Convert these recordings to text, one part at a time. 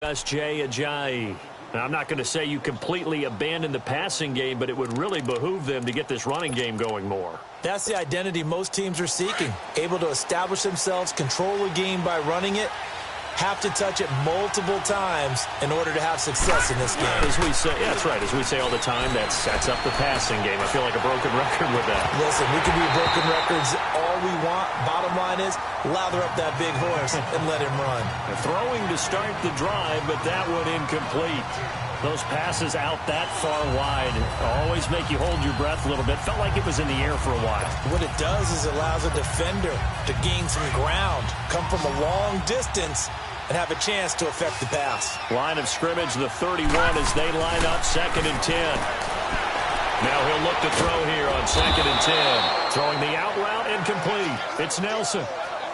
Jay Ajayi. Now, I'm not going to say you completely abandon the passing game, but it would really behoove them to get this running game going more. That's the identity most teams are seeking. Able to establish themselves, control the game by running it, have to touch it multiple times in order to have success in this game. As we say, yeah, that's right. As we say all the time, that sets up the passing game. I feel like a broken record with that. Listen, we can be broken records all we want. Bottom line is, lather up that big horse and let him run. Throwing to start the drive, but that one incomplete. Those passes out that far wide always make you hold your breath a little bit. Felt like it was in the air for a while. What it does is it allows a defender to gain some ground, come from a long distance, and have a chance to affect the pass. Line of scrimmage, the 31 as they line up 2nd and 10. Now he'll look to throw here on 2nd and 10. Throwing the out route incomplete. It's Nelson.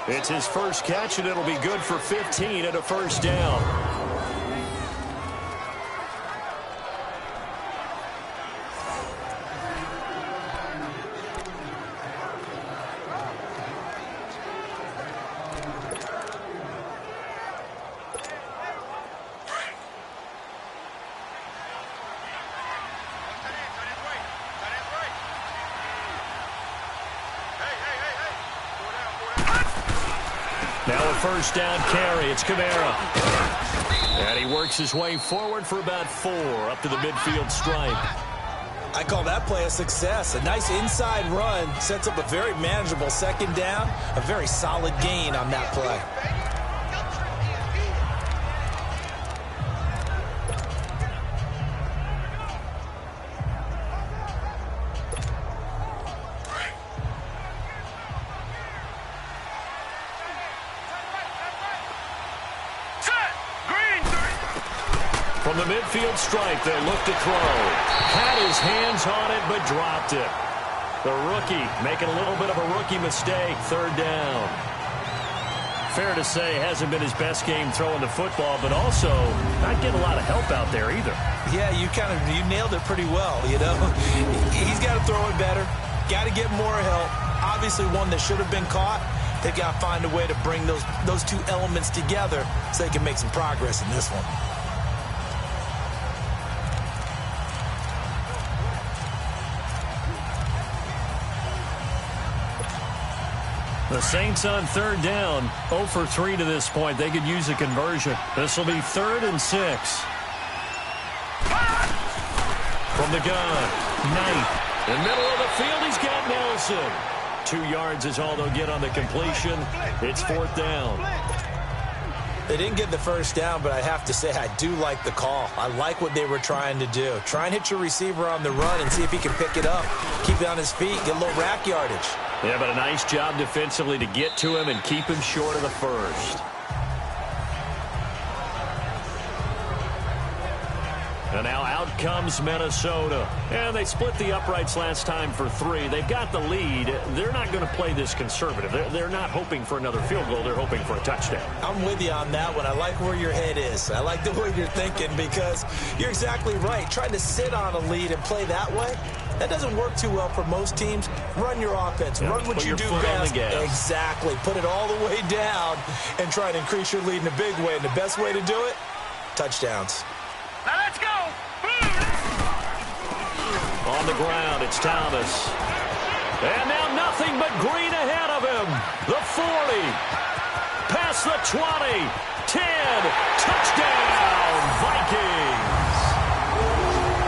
It's his first catch, and it'll be good for 15 and a first down. Now a first down carry. It's Kamara. And he works his way forward for about 4 up to the midfield stripe. I call that play a success. A nice inside run sets up a very manageable 2nd down. A very solid gain on that play. From the midfield stripe, they look to throw. Had his hands on it, but dropped it. The rookie making a little bit of a rookie mistake. 3rd down. Fair to say, hasn't been his best game throwing the football, but also not getting a lot of help out there either. Yeah, you nailed it pretty well, you know. He's got to throw it better. Got to get more help. Obviously one that should have been caught. They've got to find a way to bring those two elements together so they can make some progress in this one. The Saints on 3rd down, 0 for 3 to this point. They could use a conversion. This will be 3rd and 6. From the gun, Knight. In the middle of the field, he's got Nelson. 2 yards is all they'll get on the completion. It's 4th down. They didn't get the first down, but I have to say I do like the call. I like what they were trying to do. Try and hit your receiver on the run and see if he can pick it up. Keep it on his feet, get a little rack yardage. Yeah, but a nice job defensively to get to him and keep him short of the first. And now out comes Minnesota. And they split the uprights last time for 3. They've got the lead. They're not going to play this conservative. They're not hoping for another field goal. They're hoping for a touchdown. I'm with you on that one. I like where your head is. I like the way you're thinking because you're exactly right. Trying to sit on a lead and play that way, that doesn't work too well for most teams. Run your offense. Yeah, run what you do best. Exactly. Put it all the way down and try to increase your lead in a big way. And the best way to do it, touchdowns. Now let's go. On the ground, it's Thomas. And now nothing but green ahead of him. The 40. Past the 20. 10. Touchdown, Vikings.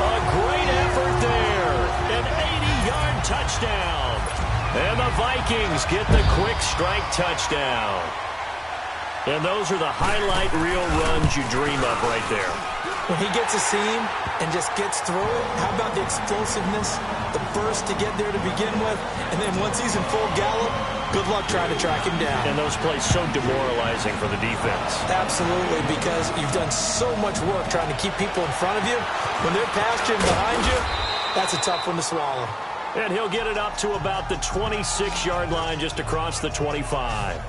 A great effort there. An 80-yard touchdown. And the Vikings get the quick strike touchdown. And those are the highlight reel runs you dream of right there. When he gets a seam and just gets through it, how about the explosiveness, the burst to get there to begin with, and then once he's in full gallop, good luck trying to track him down. And those plays so demoralizing for the defense. Absolutely, because you've done so much work trying to keep people in front of you. When they're past you and behind you, that's a tough one to swallow. And he'll get it up to about the 26-yard line just across the 25.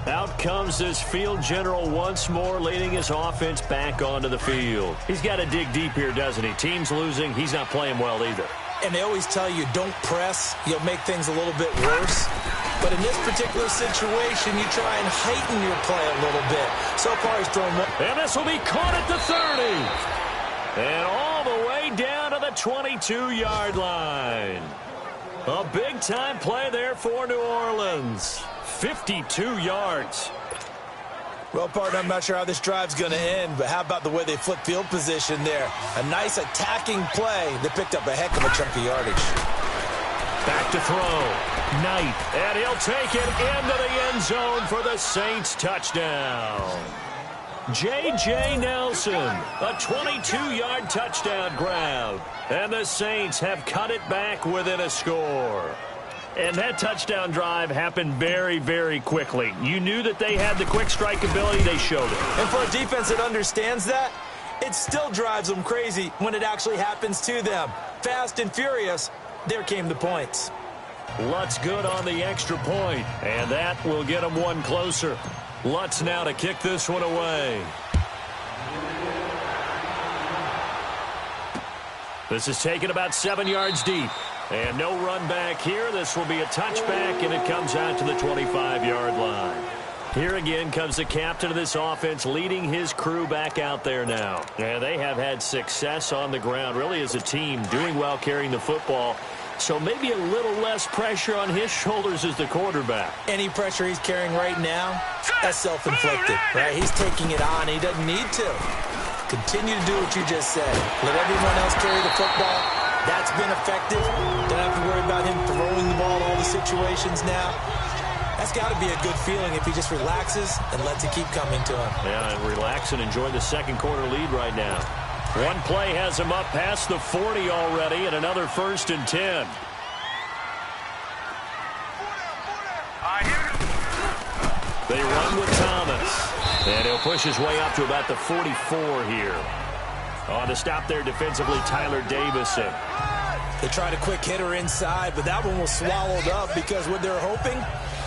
Out comes this field general once more, leading his offense back onto the field. He's got to dig deep here, doesn't he? Team's losing. He's not playing well either. And they always tell you, don't press. You'll make things a little bit worse. But in this particular situation, you try and heighten your play a little bit. So far, he's thrown one. And this will be caught at the 30. And all the way down to the 22-yard line. A big-time play there for New Orleans. 52 yards. Well, partner, I'm not sure how this drive's going to end, but how about the way they flip field position there? A nice attacking play. They picked up a heck of a chunk of yardage. Back to throw. Knight. And he'll take it into the end zone for the Saints touchdown. J.J. Nelson, a 22-yard touchdown grab. And the Saints have cut it back within a score. And that touchdown drive happened very, very quickly. You knew that they had the quick strike ability. They showed it. And for a defense that understands that, it still drives them crazy when it actually happens to them. Fast and furious, there came the points. Lutz good on the extra point, and that will get them one closer. Lutz now to kick this one away. This is taken about 7 yards deep. And no run back here. This will be a touchback, and it comes out to the 25-yard line. Here again comes the captain of this offense leading his crew back out there now. And they have had success on the ground, really as a team, doing well carrying the football. So maybe a little less pressure on his shoulders as the quarterback. Any pressure he's carrying right now, that's self-inflicted, right? He's taking it on. He doesn't need to. Continue to do what you just said. Let everyone else carry the football. That's been effective. Don't have to worry about him throwing the ball in all the situations now. That's got to be a good feeling if he just relaxes and lets it keep coming to him. Yeah, and relax and enjoy the second quarter lead right now. One play has him up past the 40 already, and another 1st and 10. They run with Thomas, and he'll push his way up to about the 44 here. On to stop there defensively, Tyler Davison. They tried a quick hitter inside, but that one was swallowed up because what they're hoping,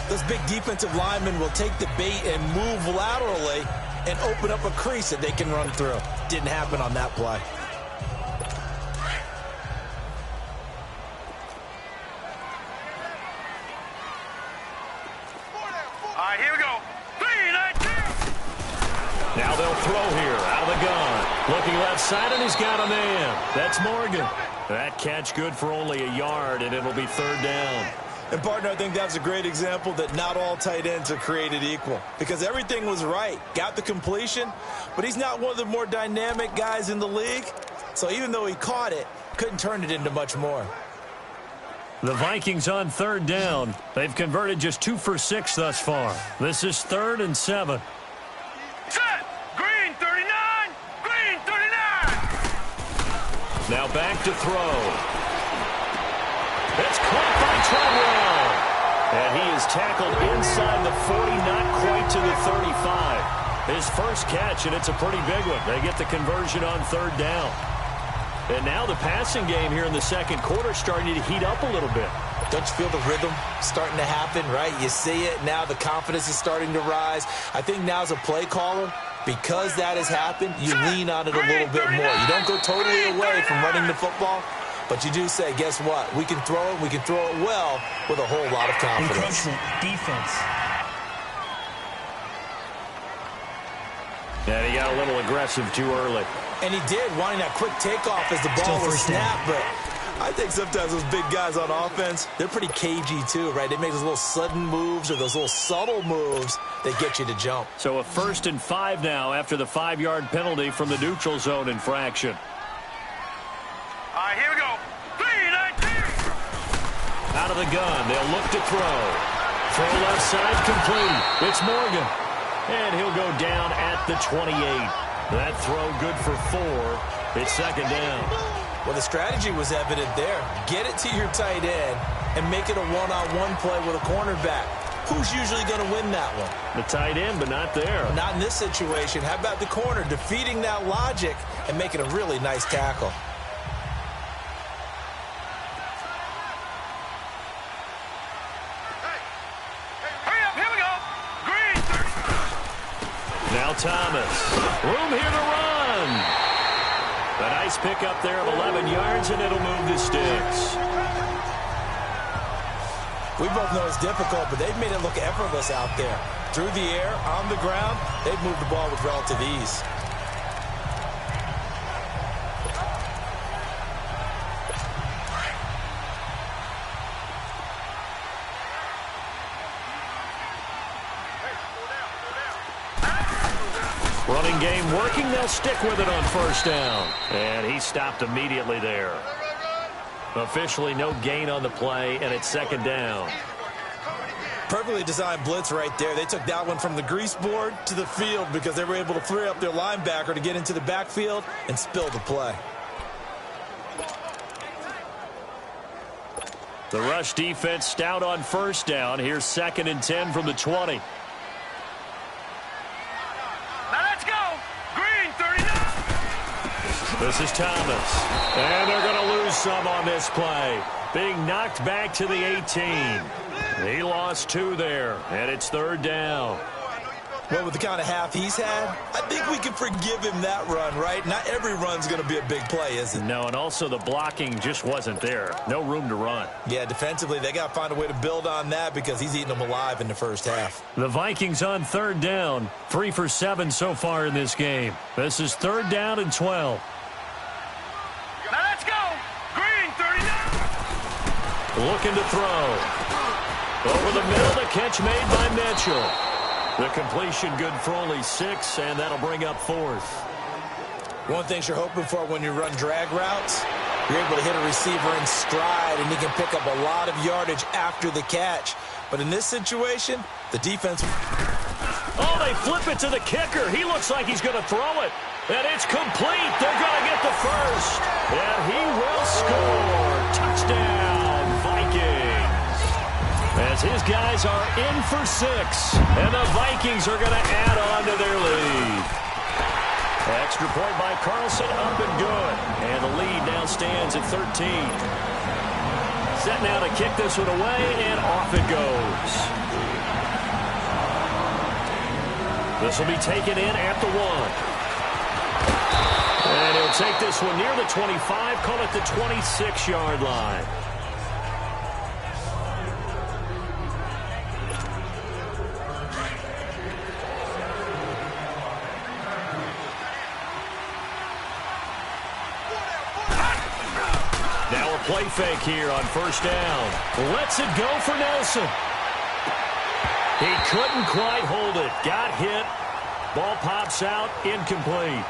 those big defensive linemen will take the bait and move laterally and open up a crease that they can run through. Didn't happen on that play. All right, here we go. 3, 19. Now they'll throw here out of the gun. Looking left side, and he's got a man. That's Morgan. That catch good for only a yard, and it'll be 3rd down. And, partner, I think that's a great example that not all tight ends are created equal because everything was right. Got the completion, but he's not one of the more dynamic guys in the league. So even though he caught it, couldn't turn it into much more. The Vikings on 3rd down. They've converted just 2 for 6 thus far. This is 3rd and 7. Set. Green 39. Green 39. Now back to throw. It's caught by Treadwell. And he is tackled inside the 40, not quite to the 35. His first catch, and it's a pretty big one. They get the conversion on 3rd down. And now the passing game here in the second quarter starting to heat up a little bit. Don't you feel the rhythm starting to happen, right? You see it. Now the confidence is starting to rise. I think now as a play caller, because that has happened, you lean on it a little bit more. You don't go totally away from running the football, but you do say, guess what? We can throw it. We can throw it well with a whole lot of confidence. Defense. And he got a little aggressive too early. And he did, wanting that quick takeoff as the ball was snapped, but I think sometimes those big guys on offense, they're pretty cagey too, right? They make those little sudden moves or those little subtle moves that get you to jump. So a 1st and 5 now after the 5-yard penalty from the neutral zone infraction. All right, here we go. 3, 19. Out of the gun, they'll look to throw. Throw left side complete. It's Morgan. And he'll go down at the 28. That throw good for 4. It's 2nd down. Well, the strategy was evident there. Get it to your tight end and make it a one-on-one play with a cornerback. Who's usually going to win that one? The tight end, but not there. Not in this situation. How about the corner defeating that logic and making a really nice tackle? Hurry up, here we go. Green 30. Now Thomas. Room here to run. A nice pickup there of 11 yards, and it'll move the sticks. We both know it's difficult, but they've made it look effortless out there. Through the air, on the ground, they've moved the ball with relative ease. Running game working. They'll stick with it on first down. And he stopped immediately there. Officially no gain on the play, and it's second down. Perfectly designed blitz right there. They took that one from the grease board to the field because they were able to free up their linebacker to get into the backfield and spill the play. The rush defense stout on first down. Here's 2nd and 10 from the 20. This is Thomas. And they're going to lose some on this play. Being knocked back to the 18. He lost 2 there, and it's 3rd down. Well, with the kind of half he's had, I think we can forgive him that run, right? Not every run's going to be a big play, is it? No, and also the blocking just wasn't there. No room to run. Yeah, defensively, they got to find a way to build on that because he's eating them alive in the first half. The Vikings on 3rd down. 3 for 7 so far in this game. This is 3rd down and 12. Now let's go. Green, 39. Looking to throw. Over the middle, the catch made by Mitchell. The completion good for only 6, and that'll bring up 4th. One thing you're hoping for when you run drag routes, you're able to hit a receiver in stride, and he can pick up a lot of yardage after the catch. But in this situation, the defense... Oh, they flip it to the kicker. He looks like he's going to throw it. And it's complete. They're going to get the first. And he will score. Touchdown, Vikings. As his guys are in for 6. And the Vikings are going to add on to their lead. Extra point by Carlson, up and good. And the lead now stands at 13. Set now to kick this one away, and off it goes. This will be taken in at the 1. And he'll take this one near the 25, call it the 26-yard line. Now a play fake here on first down. Lets it go for Nelson. He couldn't quite hold it. Got hit. Ball pops out. Incomplete.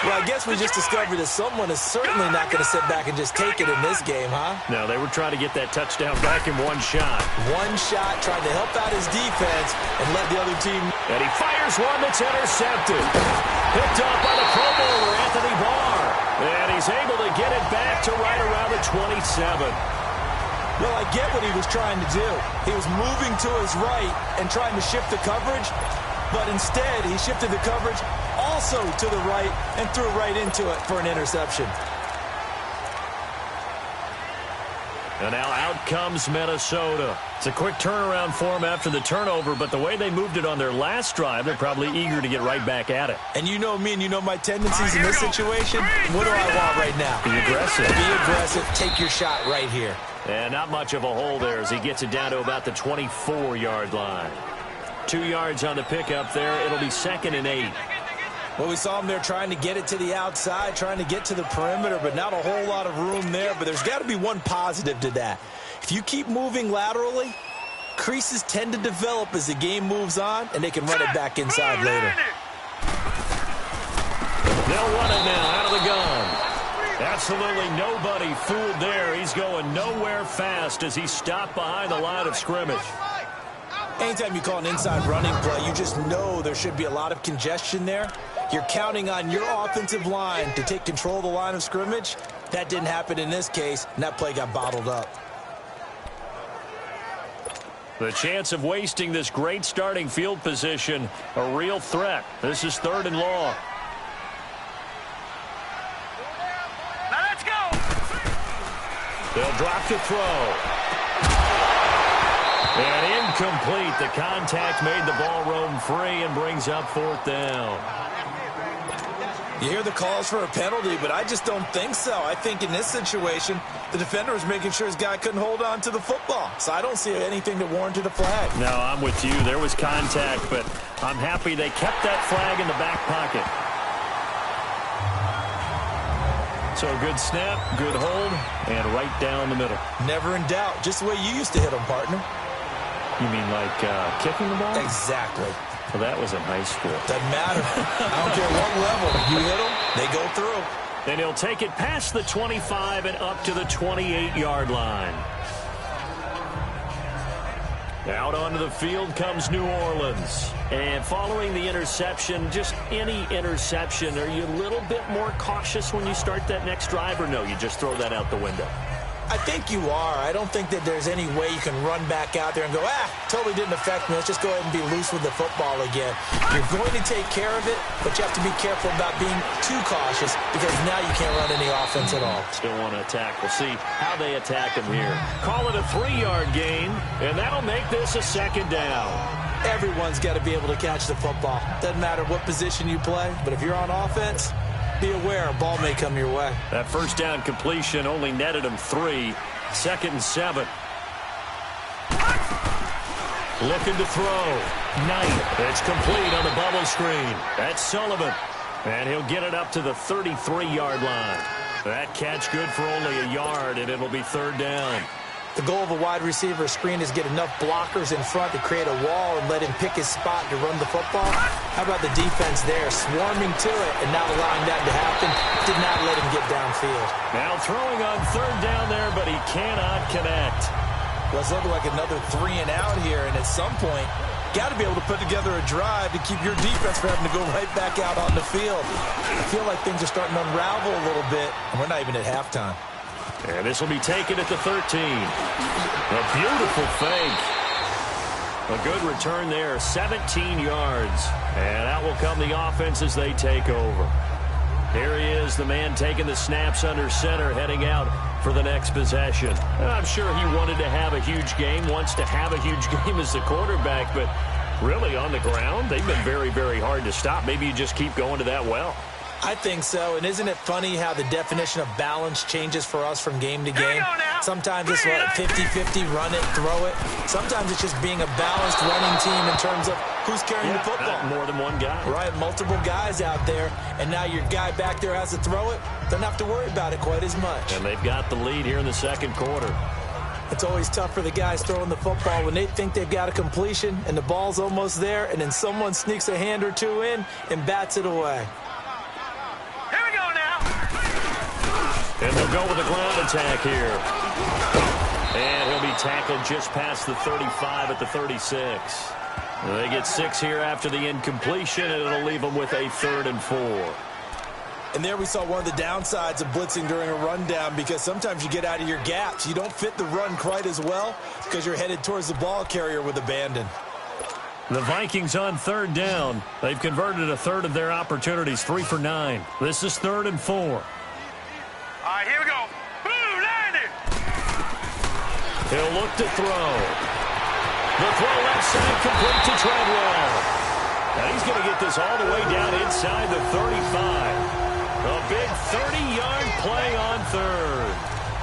Well, I guess we just discovered that someone is certainly not going to sit back and just take it in this game, huh? No, they were trying to get that touchdown back in one shot. One shot, trying to help out his defense and let the other team... And he fires one that's intercepted. Picked up by the Pro Bowler, Anthony Barr. And he's able to get it back to right around the 27. Well, I get what he was trying to do. He was moving to his right and trying to shift the coverage, but instead he shifted the coverage also to the right and threw right into it for an interception. And now out comes Minnesota. It's a quick turnaround for them after the turnover, but the way they moved it on their last drive, they're probably eager to get right back at it. And you know me and you know my tendencies in this situation. What do I want right now? Be aggressive. Be aggressive. Take your shot right here. And not much of a hole there as he gets it down to about the 24-yard line. 2 yards on the pickup there. It'll be 2nd and 8. Well, we saw him there trying to get it to the outside, trying to get to the perimeter, but not a whole lot of room there. But there's got to be one positive to that. If you keep moving laterally, creases tend to develop as the game moves on, and they can run it back inside later. They'll run it now out of the gun. Absolutely nobody fooled there. He's going nowhere fast as he stopped behind the line of scrimmage. Anytime you call an inside running play, you just know there should be a lot of congestion there. You're counting on your offensive line to take control of the line of scrimmage. That didn't happen in this case, and that play got bottled up. The chance of wasting this great starting field position, a real threat. This is 3rd and long. Now let's go. They'll drop to throw. And incomplete. The contact made the ball roam free and brings up 4th down. You hear the calls for a penalty, but I just don't think so. I think in this situation, the defender was making sure his guy couldn't hold on to the football. So I don't see anything that warranted a flag. No, I'm with you. There was contact, but I'm happy they kept that flag in the back pocket. So good snap, good hold, and right down the middle. Never in doubt. Just the way you used to hit them, partner. You mean like kicking the ball? Exactly. Well, that was in high school. Doesn't matter. I don't care what level. You hit them, they go through. And he'll take it past the 25 and up to the 28-yard line. Out onto the field comes New Orleans. And following the interception, just any interception, are you a little bit more cautious when you start that next drive, or no, you just throw that out the window? I think you are. I don't think that there's any way you can run back out there and go, totally didn't affect me. Let's just go ahead and be loose with the football again. You're going to take care of it, but you have to be careful about being too cautious because now you can't run any offense at all. Still want to attack. We'll see how they attack him here. Call it a 3-yard gain, and that'll make this a second down. Everyone's got to be able to catch the football. Doesn't matter what position you play, but if you're on offense, be aware a ball may come your way. That first down completion only netted him 3. 2nd and 7. Looking to throw. Knight. It's complete on the bubble screen. That's Sullivan. And he'll get it up to the 33-yard line. That catch good for only a yard, and it'll be 3rd down. The goal of a wide receiver screen is get enough blockers in front to create a wall and let him pick his spot to run the football. How about the defense there, swarming to it and not allowing that to happen? Did not let him get downfield. Now throwing on 3rd down there, but he cannot connect. Well, it's looking like another 3 and out here, and at some point, got to be able to put together a drive to keep your defense from having to go right back out on the field. I feel like things are starting to unravel a little bit, and we're not even at halftime. And this will be taken at the 13. A beautiful fake. A good return there, 17 yards. And out will come the offense as they take over. Here he is, the man taking the snaps under center, heading out for the next possession. I'm sure he wanted to have a huge game, wants to have a huge game as the quarterback, but really on the ground, they've been very, very hard to stop. Maybe you just keep going to that well. I think so, and isn't it funny how the definition of balance changes for us from game to game? Sometimes it's 50-50, run it, throw it. Sometimes it's just being a balanced running team in terms of who's carrying the football. More than one guy. Right, multiple guys out there, and now your guy back there has to throw it. Doesn't have to worry about it quite as much. And they've got the lead here in the 2nd quarter. It's always tough for the guys throwing the football when they think they've got a completion and the ball's almost there, and then someone sneaks a hand or two in and bats it away. And they'll go with a ground attack here. And he'll be tackled just past the 35 at the 36. They get 6 here after the incompletion, and it'll leave them with a 3rd and 4. And there we saw one of the downsides of blitzing during a rundown, because sometimes you get out of your gaps. You don't fit the run quite as well because you're headed towards the ball carrier with abandon. The Vikings on 3rd down. They've converted a 1/3 of their opportunities, 3 for 9. This is 3rd and 4. All right, here we go. Boom, landed. He'll look to throw. The throw left side complete to Treadwell. And he's going to get this all the way down inside the 35. A big 30-yard play on 3rd.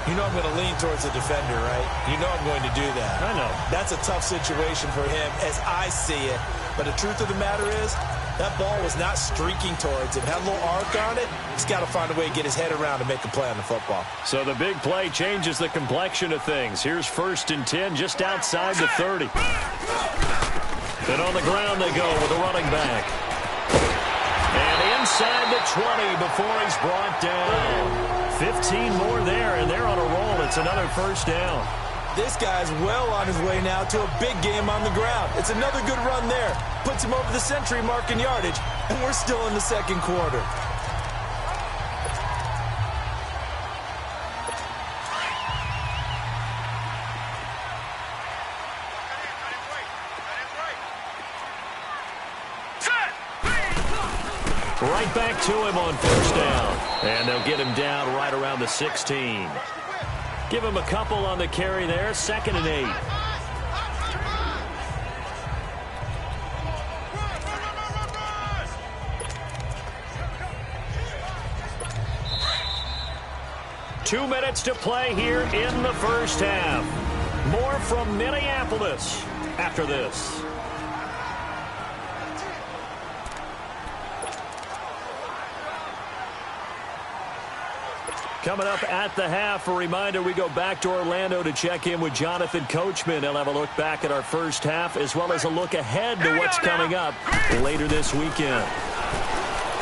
You know I'm going to lean towards the defender, right? You know I'm going to do that. I know. That's a tough situation for him as I see it. But the truth of the matter is, that ball was not streaking towards him. Had a little arc on it. He's got to find a way to get his head around to make a play on the football. So the big play changes the complexion of things. Here's 1st and 10 just outside the 30. And on the ground they go with a running back. And inside the 20 before he's brought down. 15 more there, and they're on a roll. It's another 1st down. This guy's well on his way now to a big game on the ground. It's another good run there. Puts him over the century mark in yardage, and we're still in the 2nd quarter. Right back to him on 1st down. And they'll get him down right around the 16. Give him a couple on the carry there. 2nd and 8. 2 minutes to play here in the first half. More from Minneapolis after this. Coming up at the half, a reminder, we go back to Orlando to check in with Jonathan Coachman. He'll have a look back at our first half as well as a look ahead to what's coming up later this weekend.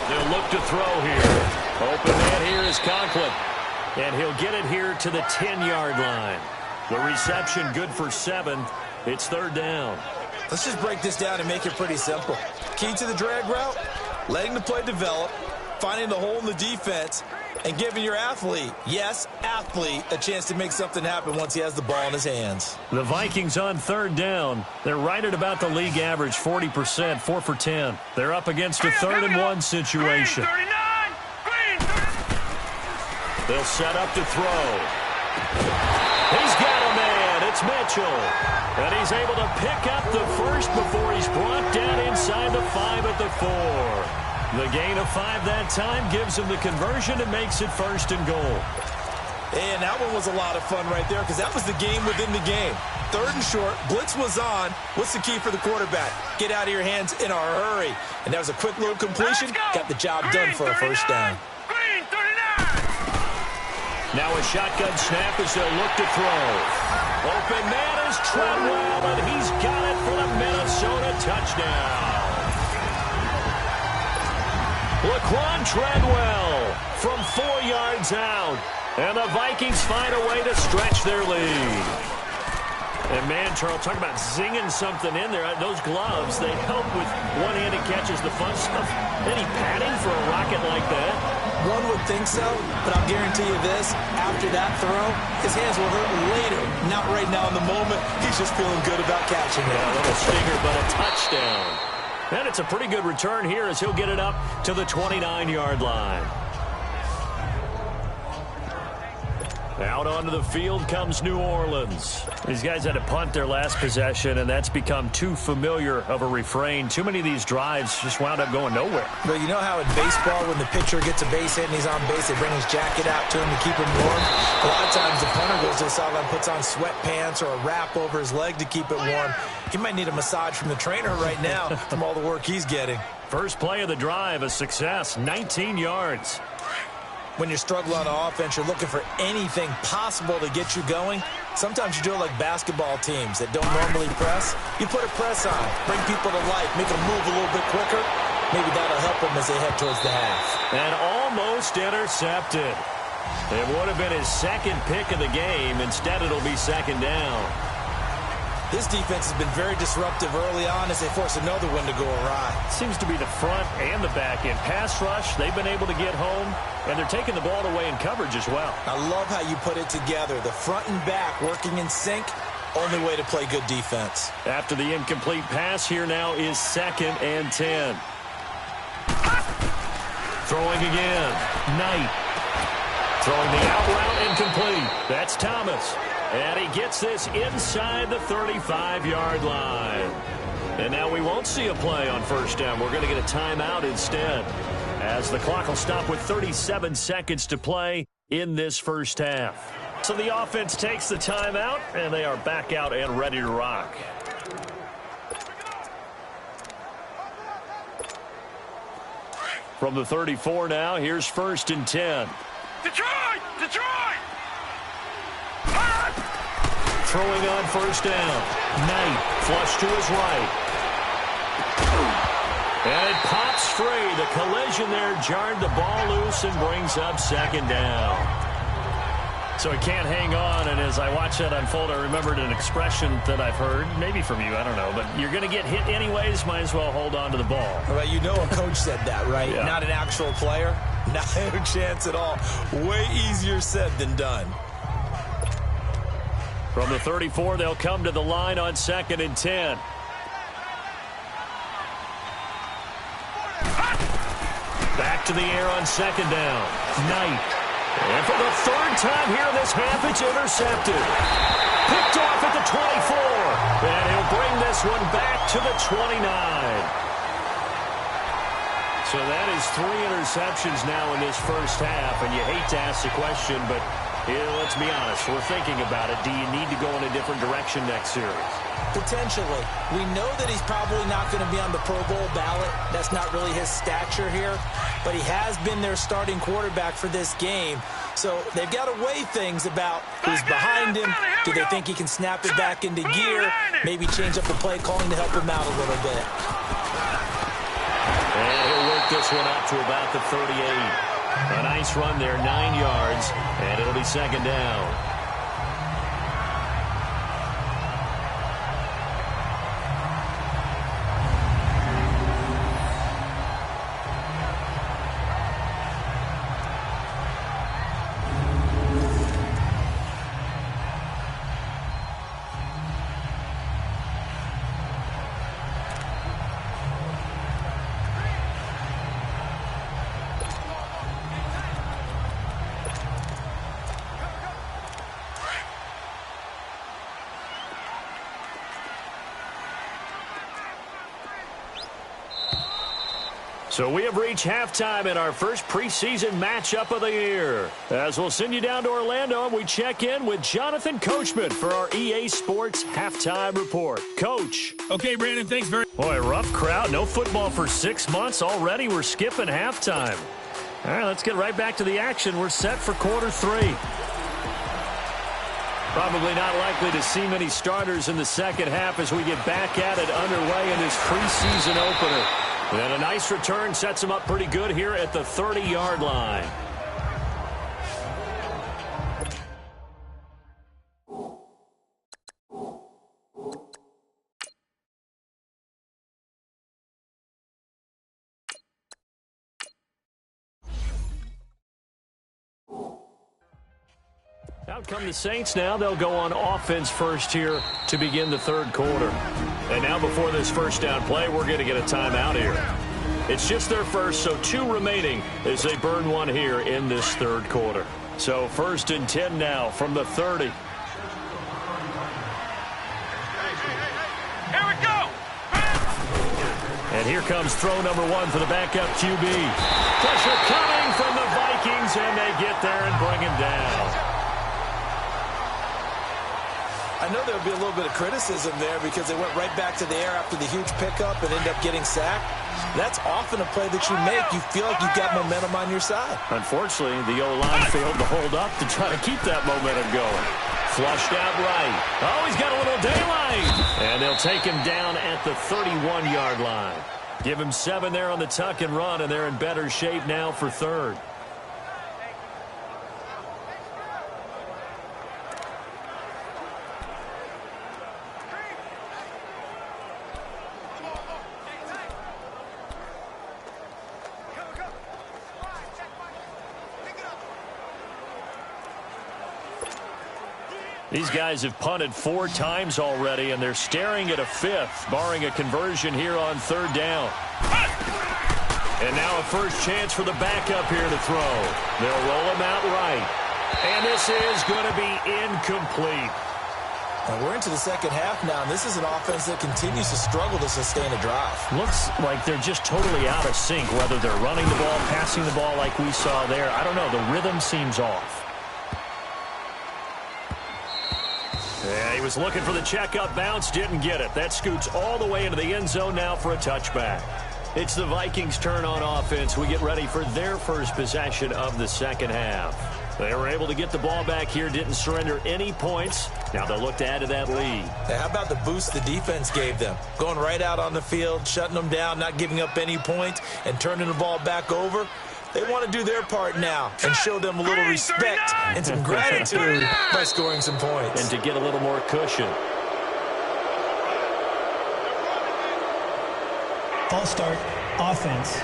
They'll look to throw here. Open man here is Conklin. And he'll get it here to the 10-yard line. The reception good for 7. It's third down. Let's just break this down and make it pretty simple. Key to the drag route, letting the play develop, finding the hole in the defense, and giving your athlete, yes, athlete, a chance to make something happen once he has the ball in his hands. The Vikings on third down. They're right at about the league average, 40%, 4 for 10. They're up against a 3rd-and-1 situation. They'll set up to throw. He's got a man. It's Mitchell. And he's able to pick up the first before he's brought down inside the 5 at the 4. The gain of 5 that time gives him the conversion and makes it 1st and goal. And that one was a lot of fun right there because that was the game within the game. 3rd and short, blitz was on. What's the key for the quarterback? Get out of your hands in a hurry. And that was a quick little completion. Got the job done for a first down. Now a shotgun snap as they'll look to throw. Open man is Treadwell, and he's got it for the Minnesota touchdown. Laquan Treadwell from 4 yards out. And the Vikings find a way to stretch their lead. And, man, Charles, talk about zinging something in there. Those gloves, they help with one-handed catches, the fun stuff. Any padding for a rocket like that? One would think so, but I'll guarantee you this. After that throw, his hands will hurt later. Not right now in the moment. He's just feeling good about catching it. Yeah, a little stinger, but a touchdown. And it's a pretty good return here as he'll get it up to the 29-yard line. Out onto the field comes New Orleans. These guys had to punt their last possession, and that's become too familiar of a refrain. Too many of these drives just wound up going nowhere. But you know how in baseball, when the pitcher gets a base hit and he's on base, they bring his jacket out to him to keep him warm? A lot of times the punter goes to the sideline, puts on sweatpants or a wrap over his leg to keep it warm. He might need a massage from the trainer right now from all the work he's getting. First play of the drive, a success, 19 yards. When you're struggling on offense, you're looking for anything possible to get you going. Sometimes you do it like basketball teams that don't normally press. You put a press on, bring people to life, make them move a little bit quicker. Maybe that'll help them as they head towards the half. And almost intercepted. It would have been his 2nd pick of the game. Instead, it'll be 2nd down. This defense has been very disruptive early on as they force another one to go awry. Seems to be the front and the back end. Pass rush, they've been able to get home, and they're taking the ball away in coverage as well. I love how you put it together. The front and back working in sync, only way to play good defense. After the incomplete pass, here now is 2nd and 10. Throwing again. Knight. Throwing the out route incomplete. That's Thomas. And he gets this inside the 35-yard line. And now we won't see a play on first down. We're going to get a timeout instead, as the clock will stop with 37 seconds to play in this first half. So the offense takes the timeout, and they are back out and ready to rock. From the 34 now, here's 1st and 10. Detroit! Detroit! Throwing on first down. Knight flush to his right. And it pops free. The collision there jarred the ball loose and brings up 2nd down. So he can't hang on, and as I watch that unfold, I remembered an expression that I've heard, maybe from you, I don't know, but you're going to get hit anyways, might as well hold on to the ball. Well, you know a coach said that, right? Yeah. Not an actual player. Not a chance at all. Way easier said than done. From the 34, they'll come to the line on 2nd and 10. Back to the air on 2nd down. Knight. And for the 3rd time here in this half, it's intercepted. Picked off at the 24. And he'll bring this one back to the 29. So that is 3 interceptions now in this first half. And you hate to ask the question, but Let's be honest. We're thinking about it. Do you need to go in a different direction next series? Potentially. We know that he's probably not going to be on the Pro Bowl ballot. That's not really his stature here. But he has been their starting quarterback for this game. So they've got to weigh things about who's behind him. Do they think he can snap it back into gear? Maybe change up the play calling to help him out a little bit. And he'll work this one up to about the 38. A nice run there, 9 yards, and it'll be second down. So we have reached halftime in our first preseason matchup of the year. As we'll send you down to Orlando, and we check in with Jonathan Coachman for our EA Sports Halftime Report. Coach. Okay, Brandon, thanks very much. Boy, rough crowd. No football for 6 months. Already we're skipping halftime. All right, let's get right back to the action. We're set for quarter 3. Probably not likely to see many starters in the second half as we get back at it underway in this preseason opener. And a nice return sets him up pretty good here at the 30-yard line. Out come the Saints now. They'll go on offense first here to begin the third quarter. And now before this first down play, we're going to get a timeout here. It's just their first, so 2 remaining as they burn one here in this third quarter. So 1st and 10 now from the 30. Here we go. And here comes throw number 1 for the backup QB. Pressure coming from the Vikings, and they get there and bring him down. I know there'll be a little bit of criticism there because they went right back to the air after the huge pickup and end up getting sacked. That's often a play that you make. You feel like you've got momentum on your side. Unfortunately, the O-line failed to hold up to try to keep that momentum going. Flushed out right. Oh, he's got a little daylight. And they'll take him down at the 31-yard line. Give him 7 there on the tuck and run, and they're in better shape now for third. These guys have punted 4 times already, and they're staring at a 5th, barring a conversion here on 3rd down. And now a first chance for the backup here to throw. They'll roll him out right. And this is going to be incomplete. And we're into the second half now, and this is an offense that continues to struggle to sustain a drive. Looks like they're just totally out of sync, whether they're running the ball, passing the ball like we saw there. I don't know. The rhythm seems off. Yeah, he was looking for the checkup bounce, didn't get it. That scoots all the way into the end zone now for a touchback. It's the Vikings' turn on offense. We get ready for their first possession of the second half. They were able to get the ball back here, didn't surrender any points. Now they'll look to add to that lead. Hey, how about the boost the defense gave them? Going right out on the field, shutting them down, not giving up any points, and turning the ball back over. They want to do their part now and show them a little respect and some gratitude by scoring some points. And to get a little more cushion. False start, offense.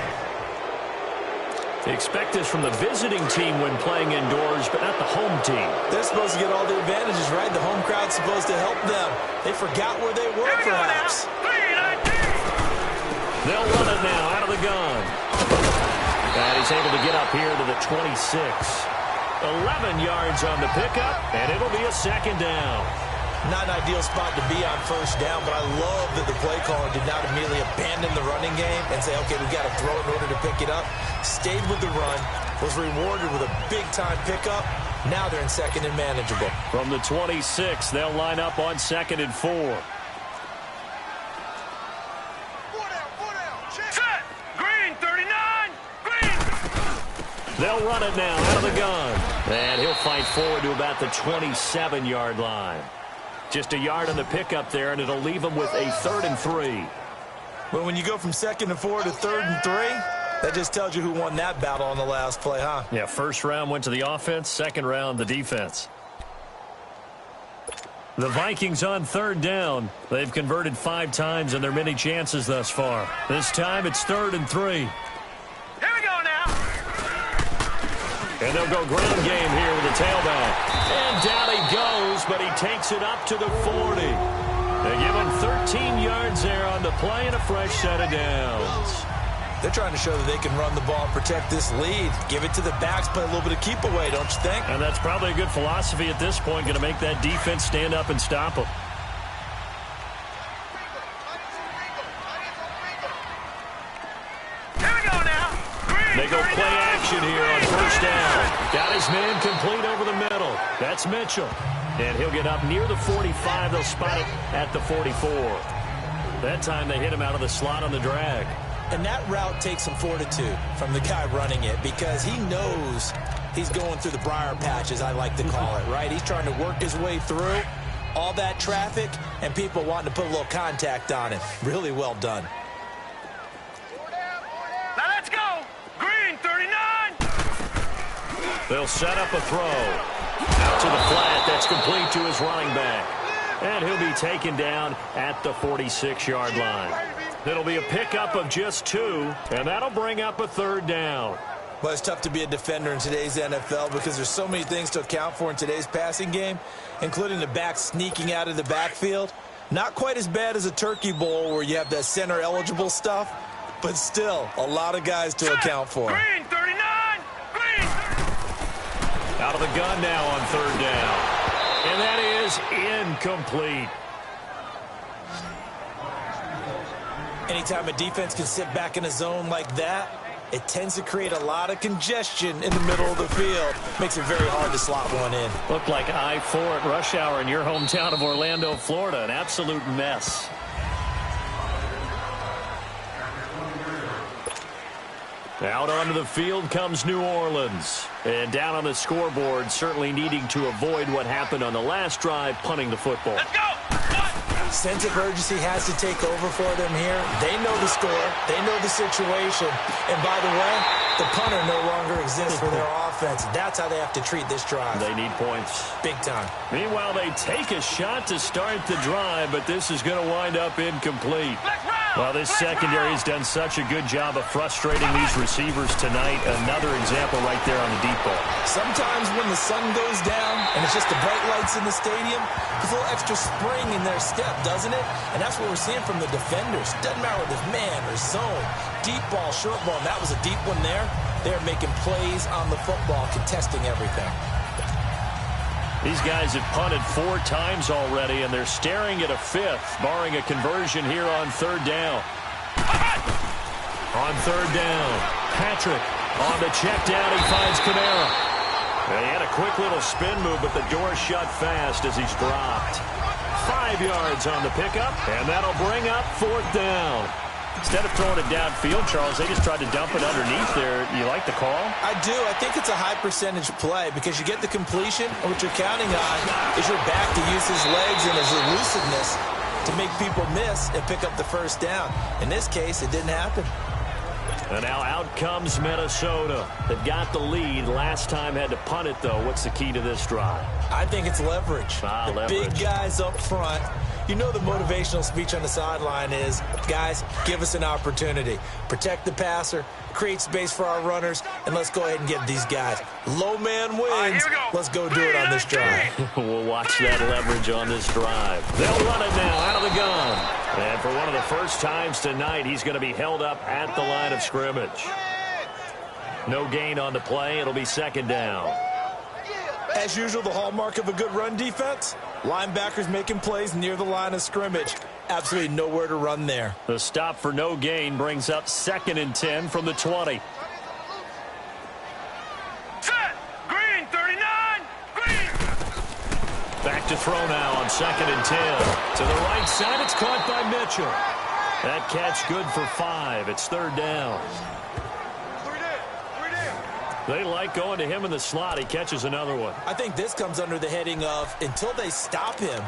They expect this from the visiting team when playing indoors, but not the home team. They're supposed to get all the advantages, right? The home crowd's supposed to help them. They forgot where they were, perhaps. They'll run it now out of the gun. And he's able to get up here to the 26. 11 yards on the pickup, and it'll be a second down. Not an ideal spot to be on first down, but I love that the play caller did not immediately abandon the running game and say, okay, we've got to throw it in order to pick it up. Stayed with the run, was rewarded with a big-time pickup, Now they're in second and manageable. From the 26, they'll line up on 2nd and 4. Set. Green, 39. Green. They'll run it now out of the gun. And he'll fight forward to about the 27-yard line. Just a yard on the pickup there, and it'll leave him with a 3rd and 3. But when you go from 2nd and 4 to 3rd and 3, that just tells you who won that battle on the last play, huh? Yeah, first round went to the offense, second round the defense. The Vikings on 3rd down. They've converted 5 times in their many chances thus far. This time it's 3rd and 3. Here we go now. And they'll go ground game here with the tailback. And down he goes, but he takes it up to the 40. They give him 13 yards there on the play and a fresh set of downs. They're trying to show that they can run the ball and protect this lead. Give it to the backs, play a little bit of keep away, don't you think? And that's probably a good philosophy at this point, going to make that defense stand up and stop them. Here we go now. Green, They go 39. play action here on 1st down. Got his man complete over the middle. That's Mitchell. And he'll get up near the 45. They'll spot it at the 44. That time they hit him out of the slot on the drag. And that route takes some fortitude from the guy running it because he knows he's going through the briar patch, as I like to call it, right? He's trying to work his way through all that traffic and people wanting to put a little contact on it. Really well done. Now let's go. Green, 39. They'll set up a throw. Out to the flat. That's complete to his running back. And he'll be taken down at the 46-yard line. It'll be a pickup of just 2, and that'll bring up a 3rd down. Well, it's tough to be a defender in today's NFL because there's so many things to account for in today's passing game, including the back sneaking out of the backfield. Not quite as bad as a turkey bowl where you have that center-eligible stuff, but still a lot of guys to account for. Green, 39. Green. Out of the gun now on 3rd down. And that is incomplete. Anytime a defense can sit back in a zone like that, it tends to create a lot of congestion in the middle of the field. Makes it very hard to slot one in. Looked like I-4 at rush hour in your hometown of Orlando, Florida. An absolute mess. Out onto the field comes New Orleans. And down on the scoreboard, certainly needing to avoid what happened on the last drive, punting the football. Let's go. Sense of urgency has to take over for them here. They know the score. They know the situation. And by the way, the punter no longer exists for their offense. That's how they have to treat this drive. They need points. Big time. Meanwhile, they take a shot to start the drive, but this is going to wind up incomplete. Well, this secondary has done such a good job of frustrating these receivers tonight. Another example right there on the deep ball. Sometimes when the sun goes down and it's just the bright lights in the stadium, there's a little extra spring in their step, doesn't it? And that's what we're seeing from the defenders. Doesn't matter whether it's man or zone. Deep ball, short ball, and that was a deep one there. They're making plays on the football, contesting everything. These guys have punted 4 times already, and they're staring at a 5th, barring a conversion here on 3rd down. On 3rd down, Patrick on the check down. He finds Kamara. And he had a quick little spin move, but the door shut fast as he's dropped. 5 yards on the pickup, and that'll bring up 4th down. Instead of throwing it downfield, Charles, they just tried to dump it underneath there. You like the call? I do. I think it's a high percentage play because you get the completion, and what you're counting on is your back to use his legs and his elusiveness to make people miss and pick up the 1st down. In this case, it didn't happen. And now out comes Minnesota. They've got the lead. Last time had to punt it, though. What's the key to this drive? I think it's leverage. The leverage. Big guys up front. You know the motivational speech on the sideline is, guys, give us an opportunity. Protect the passer, create space for our runners, and let's go ahead and get these guys. Low man wins. Let's go do it on this drive. We'll watch that leverage on this drive. They'll run it now out of the gun. And for one of the first times tonight, he's going to be held up at the line of scrimmage. No gain on the play. It'll be 2nd down. As usual, the hallmark of a good run defense, linebackers making plays near the line of scrimmage. Absolutely nowhere to run there. The stop for no gain brings up 2nd and 10 from the 20. Set. Green, 39. to throw now on 2nd and 10. To the right side, it's caught by Mitchell. That catch good for 5. It's 3rd down. They like going to him in the slot. He catches another one. I think this comes under the heading of until they stop him,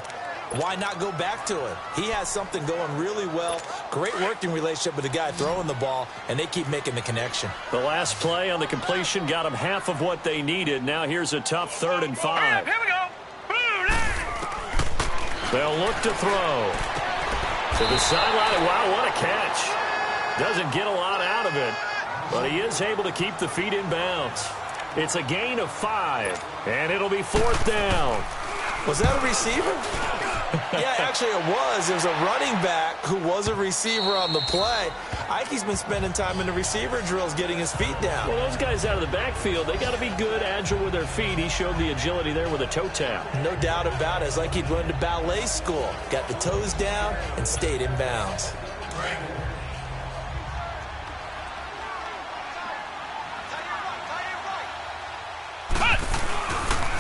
why not go back to him? He has something going really well. Great working relationship with the guy throwing the ball, and they keep making the connection. The last play on the completion got them half of what they needed. Now here's a tough 3rd and 5. Here we go. They'll look to throw. To the sideline. Wow, what a catch. Doesn't get a lot out of it, but he is able to keep the feet in bounds. It's a gain of 5, and it'll be 4th down. Was that a receiver? Yeah, actually it was. There's a running back who was a receiver on the play. Ike's been spending time in the receiver drills getting his feet down. Well, those guys out of the backfield, they got to be good, agile with their feet. He showed the agility there with a toe tap. No doubt about it. It's like he'd run to ballet school. Got the toes down and stayed in bounds.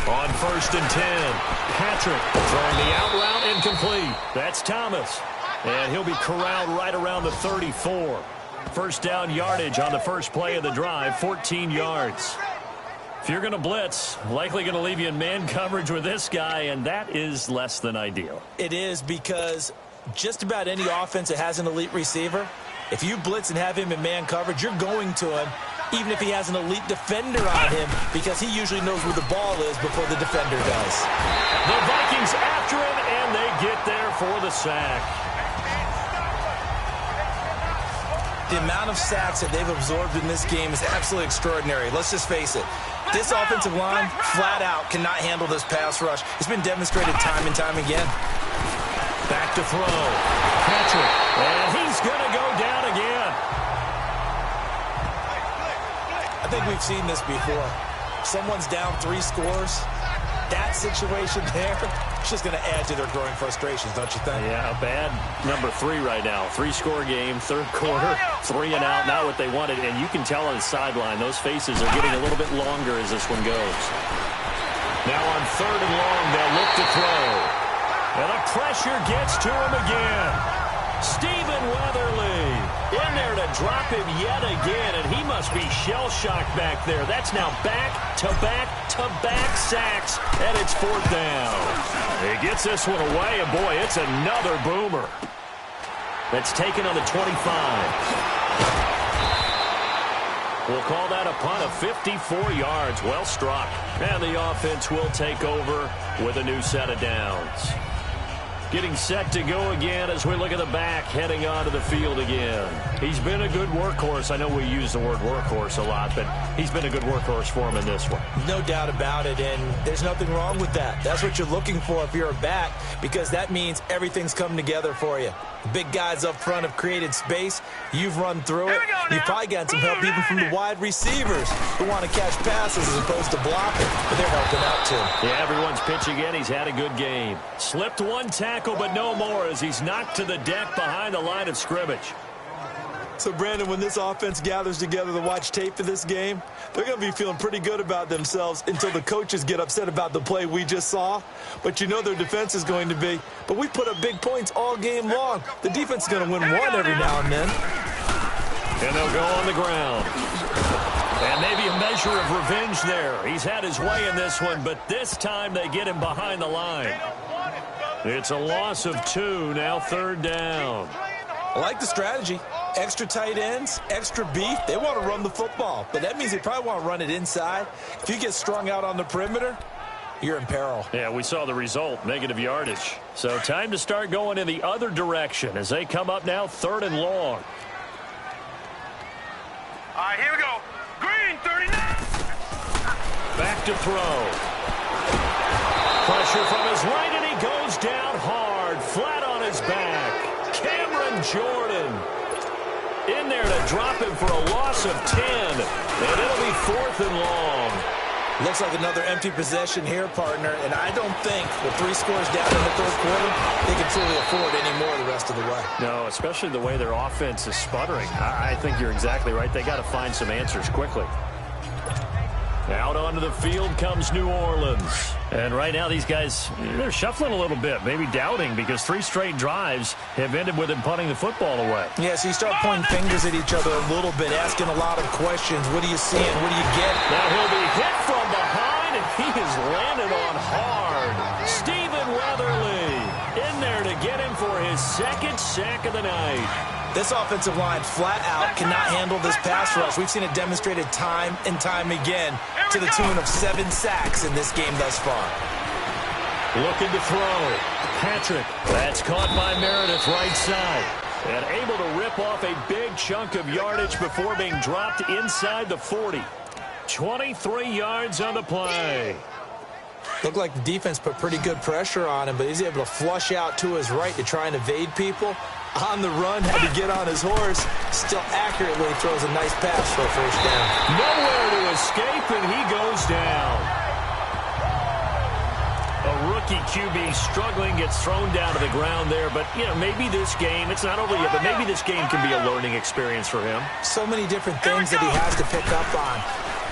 On 1st and 10, Patrick throwing the out route incomplete. That's Thomas, and he'll be corralled right around the 34. 1st down yardage on the first play of the drive, 14 yards. If you're going to blitz, likely going to leave you in man coverage with this guy, and that is less than ideal. It is, because just about any offense that has an elite receiver, if you blitz and have him in man coverage, you're going to him, even if he has an elite defender on him, because he usually knows where the ball is before the defender does. The Vikings after him, and they get there for the sack. The amount of sacks that they've absorbed in this game is absolutely extraordinary. Let's just face it. This offensive line, flat out, cannot handle this pass rush. It's been demonstrated time and time again. Back to throw. Patrick. And he's going to go down again. I think we've seen this before. Someone's down 3 scores. That situation there, it's just going to add to their growing frustrations, don't you think? Yeah, a bad number 3 right now. 3-score game, 3rd quarter, 3 and out, not what they wanted. And you can tell on the sideline, those faces are getting a little bit longer as this one goes. Now on 3rd and long, they'll look to throw. And the pressure gets to him again. Stephen Weatherly in there to drop him yet again, and he must be shell-shocked back there. That's now back-to-back-to-back sacks, and it's 4th down. He gets this one away, and boy, it's another boomer. That's taken on the 25. We'll call that a punt of 54 yards. Well struck. And the offense will take over with a new set of downs. Getting set to go again as we look at the back heading onto the field again. He's been a good workhorse. I know we use the word workhorse a lot, but he's been a good workhorse for him in this one. No doubt about it, and there's nothing wrong with that. That's what you're looking for if you're a back, because that means everything's come together for you. Big guys up front have created space. You've run through it. You've probably gotten some help even from the wide receivers who want to catch passes as opposed to blocking, but they're helping out too. Yeah, everyone's pitching in. He's had a good game. Slipped one tackle, but no more as he's knocked to the deck behind the line of scrimmage. So, Brandon, when this offense gathers together to watch tape for this game, they're going to be feeling pretty good about themselves until the coaches get upset about the play we just saw. But you know their defense is going to be. But we put up big points all game long. The defense is going to win one every now and then. And they'll go on the ground. And maybe a measure of revenge there. He's had his way in this one, but this time they get him behind the line. It's a loss of 2, now 3rd down. I like the strategy. Extra tight ends, extra beef. They want to run the football, but that means they probably want to run it inside. If you get strung out on the perimeter, you're in peril. Yeah, we saw the result, negative yardage. So time to start going in the other direction as they come up now 3rd and long. All right, here we go. Green, 39. Back to throw. Pressure from his right, and he goes down hard, flat on his back. Cameron Jordan in there to drop him for a loss of 10, and it'll be 4th and long. Looks like another empty possession here, partner, and I don't think with 3 scores down in the 3rd quarter, they can truly afford any more the rest of the way. No, especially the way their offense is sputtering. I think you're exactly right. They got to find some answers quickly. Out onto the field comes New Orleans. And right now these guys, they're shuffling a little bit, maybe doubting, because 3 straight drives have ended with them punting the football away. Yeah, so you start pointing fingers at each other a little bit, asking a lot of questions. What are you seeing? What do you get? Now he'll be hit from behind, and he has landed on hard. Stephen Weatherly in there to get him for his 2nd sack of the night. This offensive line flat out cannot handle this pass rush. We've seen it demonstrated time and time again to the tune of 7 sacks in this game thus far. Looking to throw. Patrick. That's caught by Meredith right side. And able to rip off a big chunk of yardage before being dropped inside the 40. 23 yards on the play. Looked like the defense put pretty good pressure on him, but he's able to flush out to his right to try and evade people. On the run, had to get on his horse. Still accurately throws a nice pass for a 1st down. Nowhere to escape, and he goes down. A rookie QB struggling, gets thrown down to the ground there. But, you know, maybe this game, it's not over yet, but maybe this game can be a learning experience for him. So many different things that he has to pick up on.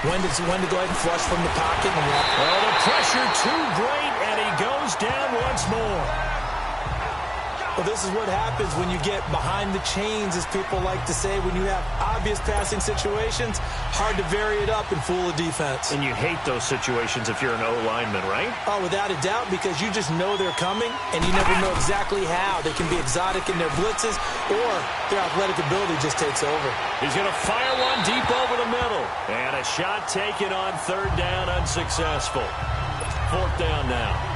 When to go ahead and flush from the pocket. Well, the pressure too great, and he goes down once more. Well, this is what happens when you get behind the chains, as people like to say. When you have obvious passing situations, hard to vary it up and fool a defense. And you hate those situations if you're an O-lineman, right? Oh, without a doubt, because you just know they're coming, and you never know exactly how. They can be exotic in their blitzes, or their athletic ability just takes over. He's going to fire one deep over the middle. And a shot taken on 3rd down, unsuccessful. 4th down now.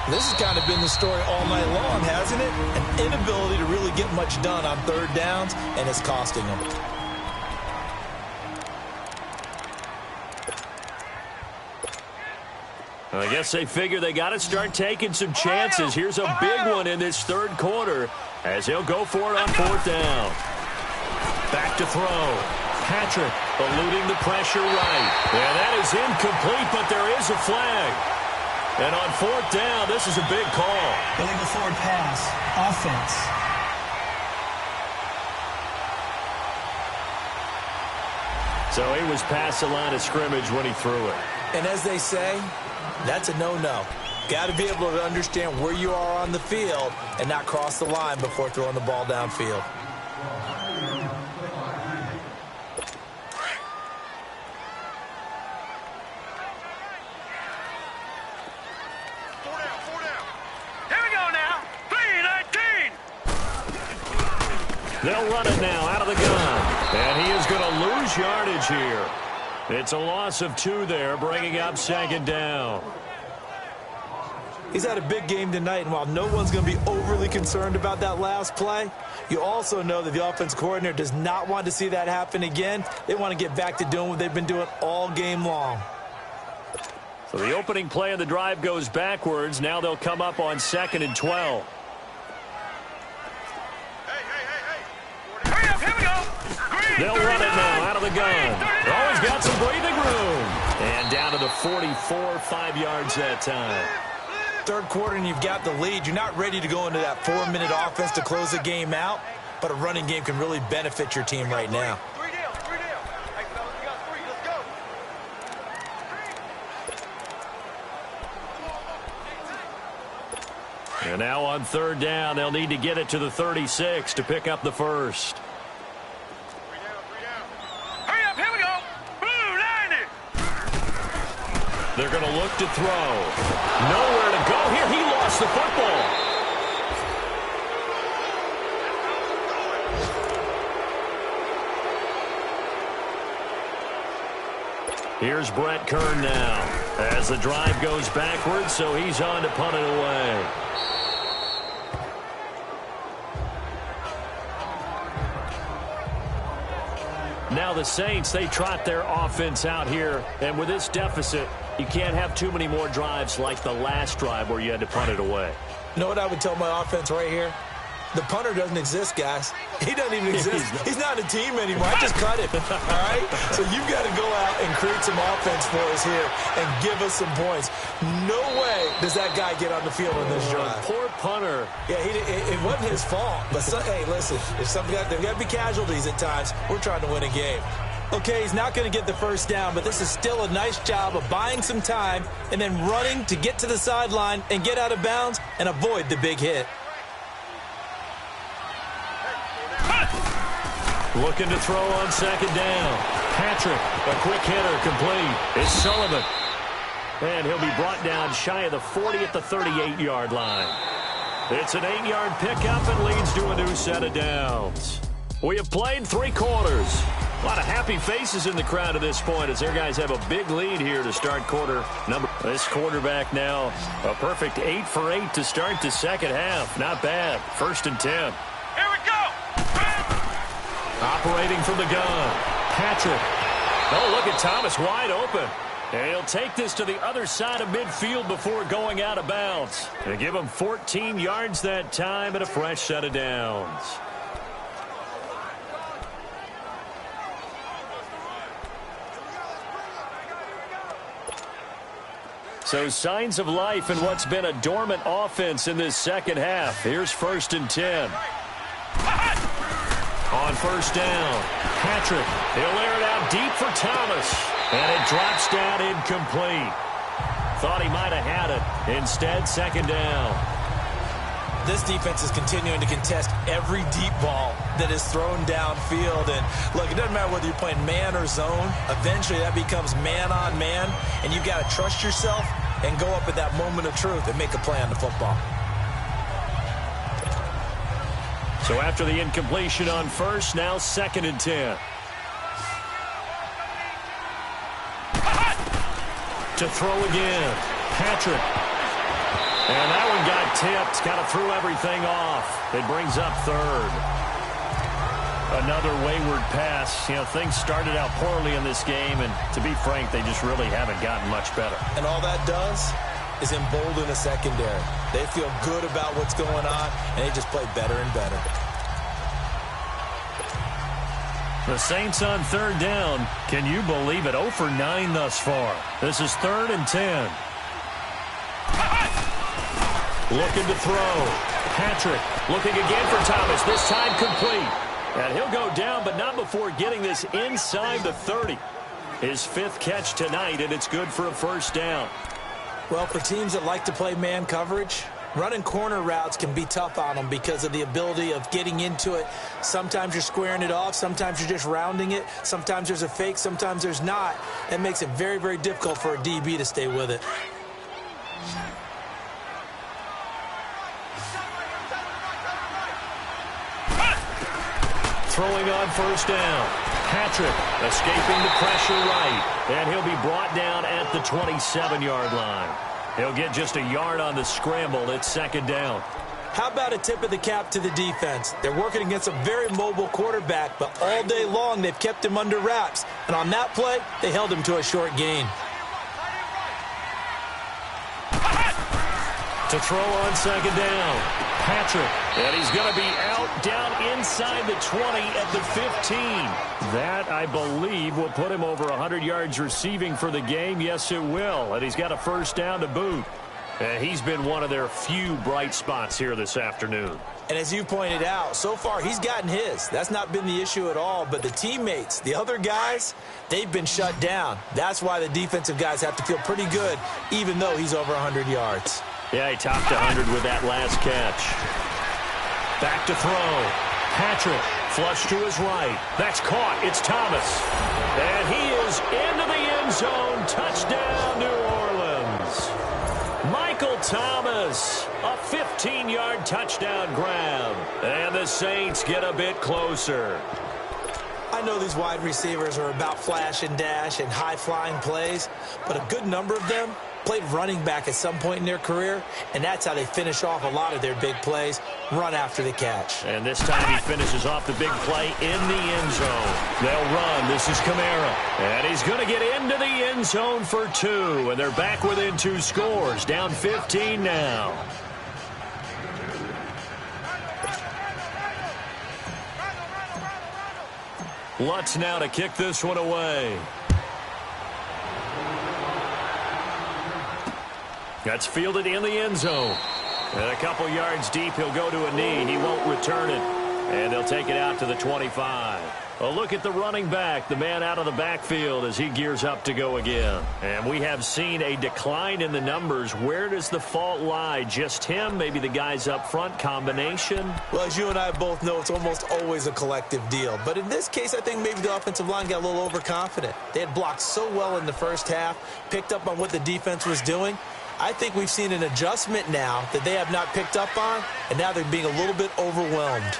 This has kind of been the story all night long, hasn't it? An inability to really get much done on 3rd downs, and it's costing them. I guess they figure they got to start taking some chances. Here's a big one in this 3rd quarter as he'll go for it on 4th down. Back to throw. Patrick eluding the pressure right. And that is incomplete, but there is a flag. And on 4th down, this is a big call. Illegal forward pass. Offense. So he was past the line of scrimmage when he threw it. And as they say, that's a no-no. Got to be able to understand where you are on the field and not cross the line before throwing the ball downfield. They'll run it now out of the gun. And he is going to lose yardage here. It's a loss of 2 there, bringing up 2nd down. He's had a big game tonight, and while no one's going to be overly concerned about that last play, you also know that the offense coordinator does not want to see that happen again. They want to get back to doing what they've been doing all game long. So the opening play of the drive goes backwards. Now they'll come up on 2nd and 12. They'll run it now out of the gun. Always got some breathing room. And down to the 44, 5 yards that time. 3rd quarter and you've got the lead. You're not ready to go into that 4-minute offense to close the game out, but a running game can really benefit your team right now. 3 down, 3 down. Hey, fellas, we got 3. Let's go. And now on 3rd down, they'll need to get it to the 36 to pick up the 1st. They're going to look to throw. Nowhere to go here. He lost the football. Here's Brett Kern now as the drive goes backwards, so he's on to punt it away. Now the Saints, they trot their offense out here, and with this deficit, you can't have too many more drives like the last drive where you had to punt it away. You know what I would tell my offense right here? The punter doesn't exist, guys. He doesn't even exist. He's not a team anymore. I just cut him, all right? So you've got to go out and create some offense for us here and give us some points. No way does that guy get on the field in this drive. Poor punter. Yeah, it wasn't his fault. But, hey, listen, if there got to be casualties at times. We're trying to win a game. Okay, he's not going to get the first down, but this is still a nice job of buying some time and then running to get to the sideline and get out of bounds and avoid the big hit. Looking to throw on second down. Patrick, a quick hitter, complete. It's Sullivan. And he'll be brought down shy of the 40 at the 38-yard line. It's an 8-yard pickup and leads to a new set of downs. We have played 3 quarters. A lot of happy faces in the crowd at this point as their guys have a big lead here to start quarter number. This quarterback now a perfect 8 for 8 to start the second half. Not bad. 1st and 10. Here we go. Operating from the gun. Patrick. Oh, look at Thomas wide open. And he'll take this to the other side of midfield before going out of bounds. They give him 14 yards that time and a fresh set of downs. So signs of life in what's been a dormant offense in this second half. Here's 1st and 10. On 1st down, Patrick. He'll air it out deep for Thomas. And it drops down incomplete. Thought he might have had it. Instead, 2nd down. This defense is continuing to contest every deep ball that is thrown downfield. And look, it doesn't matter whether you're playing man or zone. Eventually, that becomes man on man. And you've got to trust yourself and go up at that moment of truth and make a play on the football. So after the incompletion on 1st, now 2nd and 10. To throw again. Patrick. And that one got tipped. Kind of threw everything off. It brings up 3rd. Another wayward pass. You know, things started out poorly in this game, and to be frank, they just really haven't gotten much better. And all that does is embolden the secondary. They feel good about what's going on, and they just play better and better. The Saints on 3rd down. Can you believe it? 0 for 9 thus far. This is 3rd and 10. Looking to throw. Patrick looking again for Thomas. This time complete. And he'll go down, but not before getting this inside the 30. His 5th catch tonight, and it's good for a 1st down. Well, for teams that like to play man coverage, running corner routes can be tough on them because of the ability of getting into it. Sometimes you're squaring it off. Sometimes you're just rounding it. Sometimes there's a fake. Sometimes there's not. That makes it very, very difficult for a DB to stay with it. Throwing on 1st down. Patrick escaping the pressure right. And he'll be brought down at the 27-yard line. He'll get just a yard on the scramble. It's 2nd down. How about a tip of the cap to the defense? They're working against a very mobile quarterback, but all day long they've kept him under wraps. And on that play, they held him to a short gain. To throw on 2nd down. Patrick. And he's going to be out down inside the 20 at the 15. That, I believe, will put him over 100 yards receiving for the game. Yes, it will. And he's got a 1st down to boot. And he's been one of their few bright spots here this afternoon. And as you pointed out, so far he's gotten his. That's not been the issue at all. But the teammates, the other guys, they've been shut down. That's why the defensive guys have to feel pretty good, even though he's over 100 yards. Yeah, he topped 100 with that last catch. Back to throw. Patrick, flush to his right. That's caught. It's Thomas. And he is into the end zone. Touchdown, New Orleans. Michael Thomas, a 15-yard touchdown grab. And the Saints get a bit closer. I know these wide receivers are about flash and dash and high-flying plays, but a good number of them played running back at some point in their career, and that's how they finish off a lot of their big plays, run after the catch. And this time he finishes off the big play in the end zone. They'll run. This is Kamara. And he's going to get into the end zone for 2, and they're back within 2 scores, down 15 now. Lutz now to kick this one away. That's fielded in the end zone. And a couple yards deep, he'll go to a knee. He won't return it. And they'll take it out to the 25. A look at the running back, the man out of the backfield as he gears up to go again. And we have seen a decline in the numbers. Where does the fault lie? Just him? Maybe the guys up front? Combination? Well, as you and I both know, it's almost always a collective deal. But in this case, I think maybe the offensive line got a little overconfident. They had blocked so well in the first half, picked up on what the defense was doing. I think we've seen an adjustment now that they have not picked up on, and now they're being a little bit overwhelmed.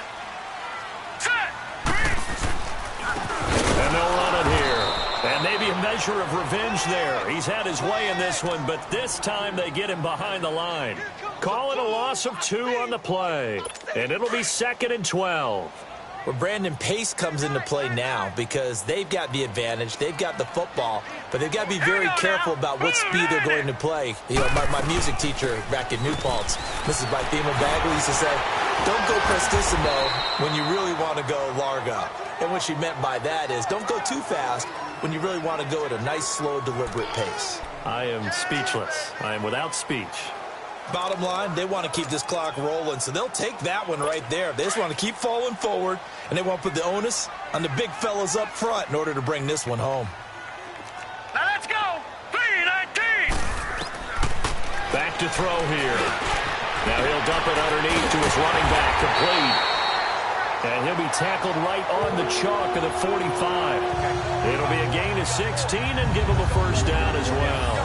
And they'll run it here. And maybe a measure of revenge there. He's had his way in this one, but this time they get him behind the line. Call it a loss of 2 on the play. And it'll be 2nd and 12. Well, Brandon, pace comes into play now because they've got the advantage. They've got the football, but they've got to be very careful about what speed they're going to play. You know, my music teacher back in New Paltz, Mrs. Bythema Bagley, used to say, don't go prestissimo when you really want to go largo. And what she meant by that is don't go too fast when you really want to go at a nice, slow, deliberate pace. I am speechless. I am without speech. Bottom line, they want to keep this clock rolling, so they'll take that one right there. They just want to keep falling forward, and they want to put the onus on the big fellas up front in order to bring this one home. Now let's go. 3-19. Back to throw here. Now he'll dump it underneath to his running back, complete. And he'll be tackled right on the chalk of the 45. It'll be a gain of 16 and give him a first down as well.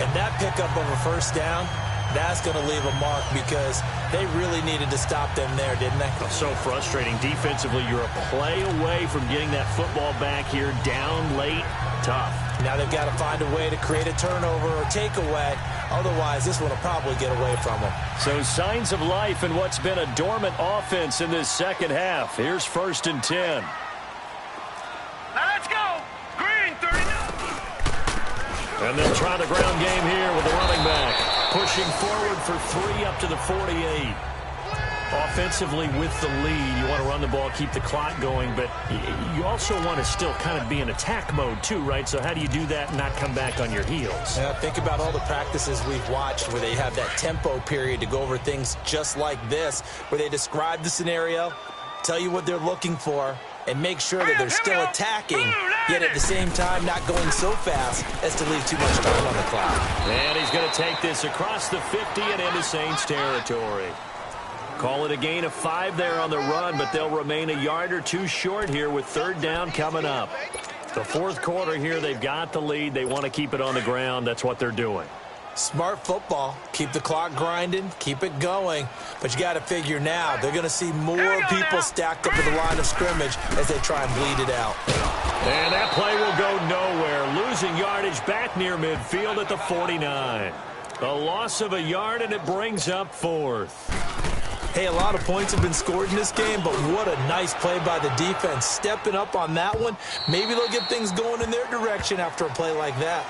And that pickup of a first down, that's going to leave a mark because they really needed to stop them there, didn't they? So frustrating. Defensively, you're a play away from getting that football back here down late. Tough. Now they've got to find a way to create a turnover or takeaway. Otherwise, this one will probably get away from them. So signs of life in what's been a dormant offense in this second half. Here's 1st and 10. Now let's go. Green 39. And they'll try the ground game here with the running back. Pushing forward for 3 up to the 48. Offensively with the lead, you want to run the ball, keep the clock going, but you also want to still kind of be in attack mode too, right? So how do you do that and not come back on your heels? Yeah, think about all the practices we've watched where they have that tempo period to go over things just like this, where they describe the scenario, tell you what they're looking for, and make sure that they're still attacking, yet at the same time not going so fast as to leave too much time on the clock. And he's going to take this across the 50 and into Saints territory. Call it a gain of 5 there on the run, but they'll remain a yard or 2 short here with 3rd down coming up. The 4th quarter here, they've got the lead. They want to keep it on the ground. That's what they're doing. Smart football. Keep the clock grinding. Keep it going. But you got to figure now, they're going to see more people stacked up at the line of scrimmage as they try and bleed it out. And that play will go nowhere. Losing yardage back near midfield at the 49. A loss of a yard, and it brings up 4th. Hey, a lot of points have been scored in this game, but what a nice play by the defense. Stepping up on that one, maybe they'll get things going in their direction after a play like that.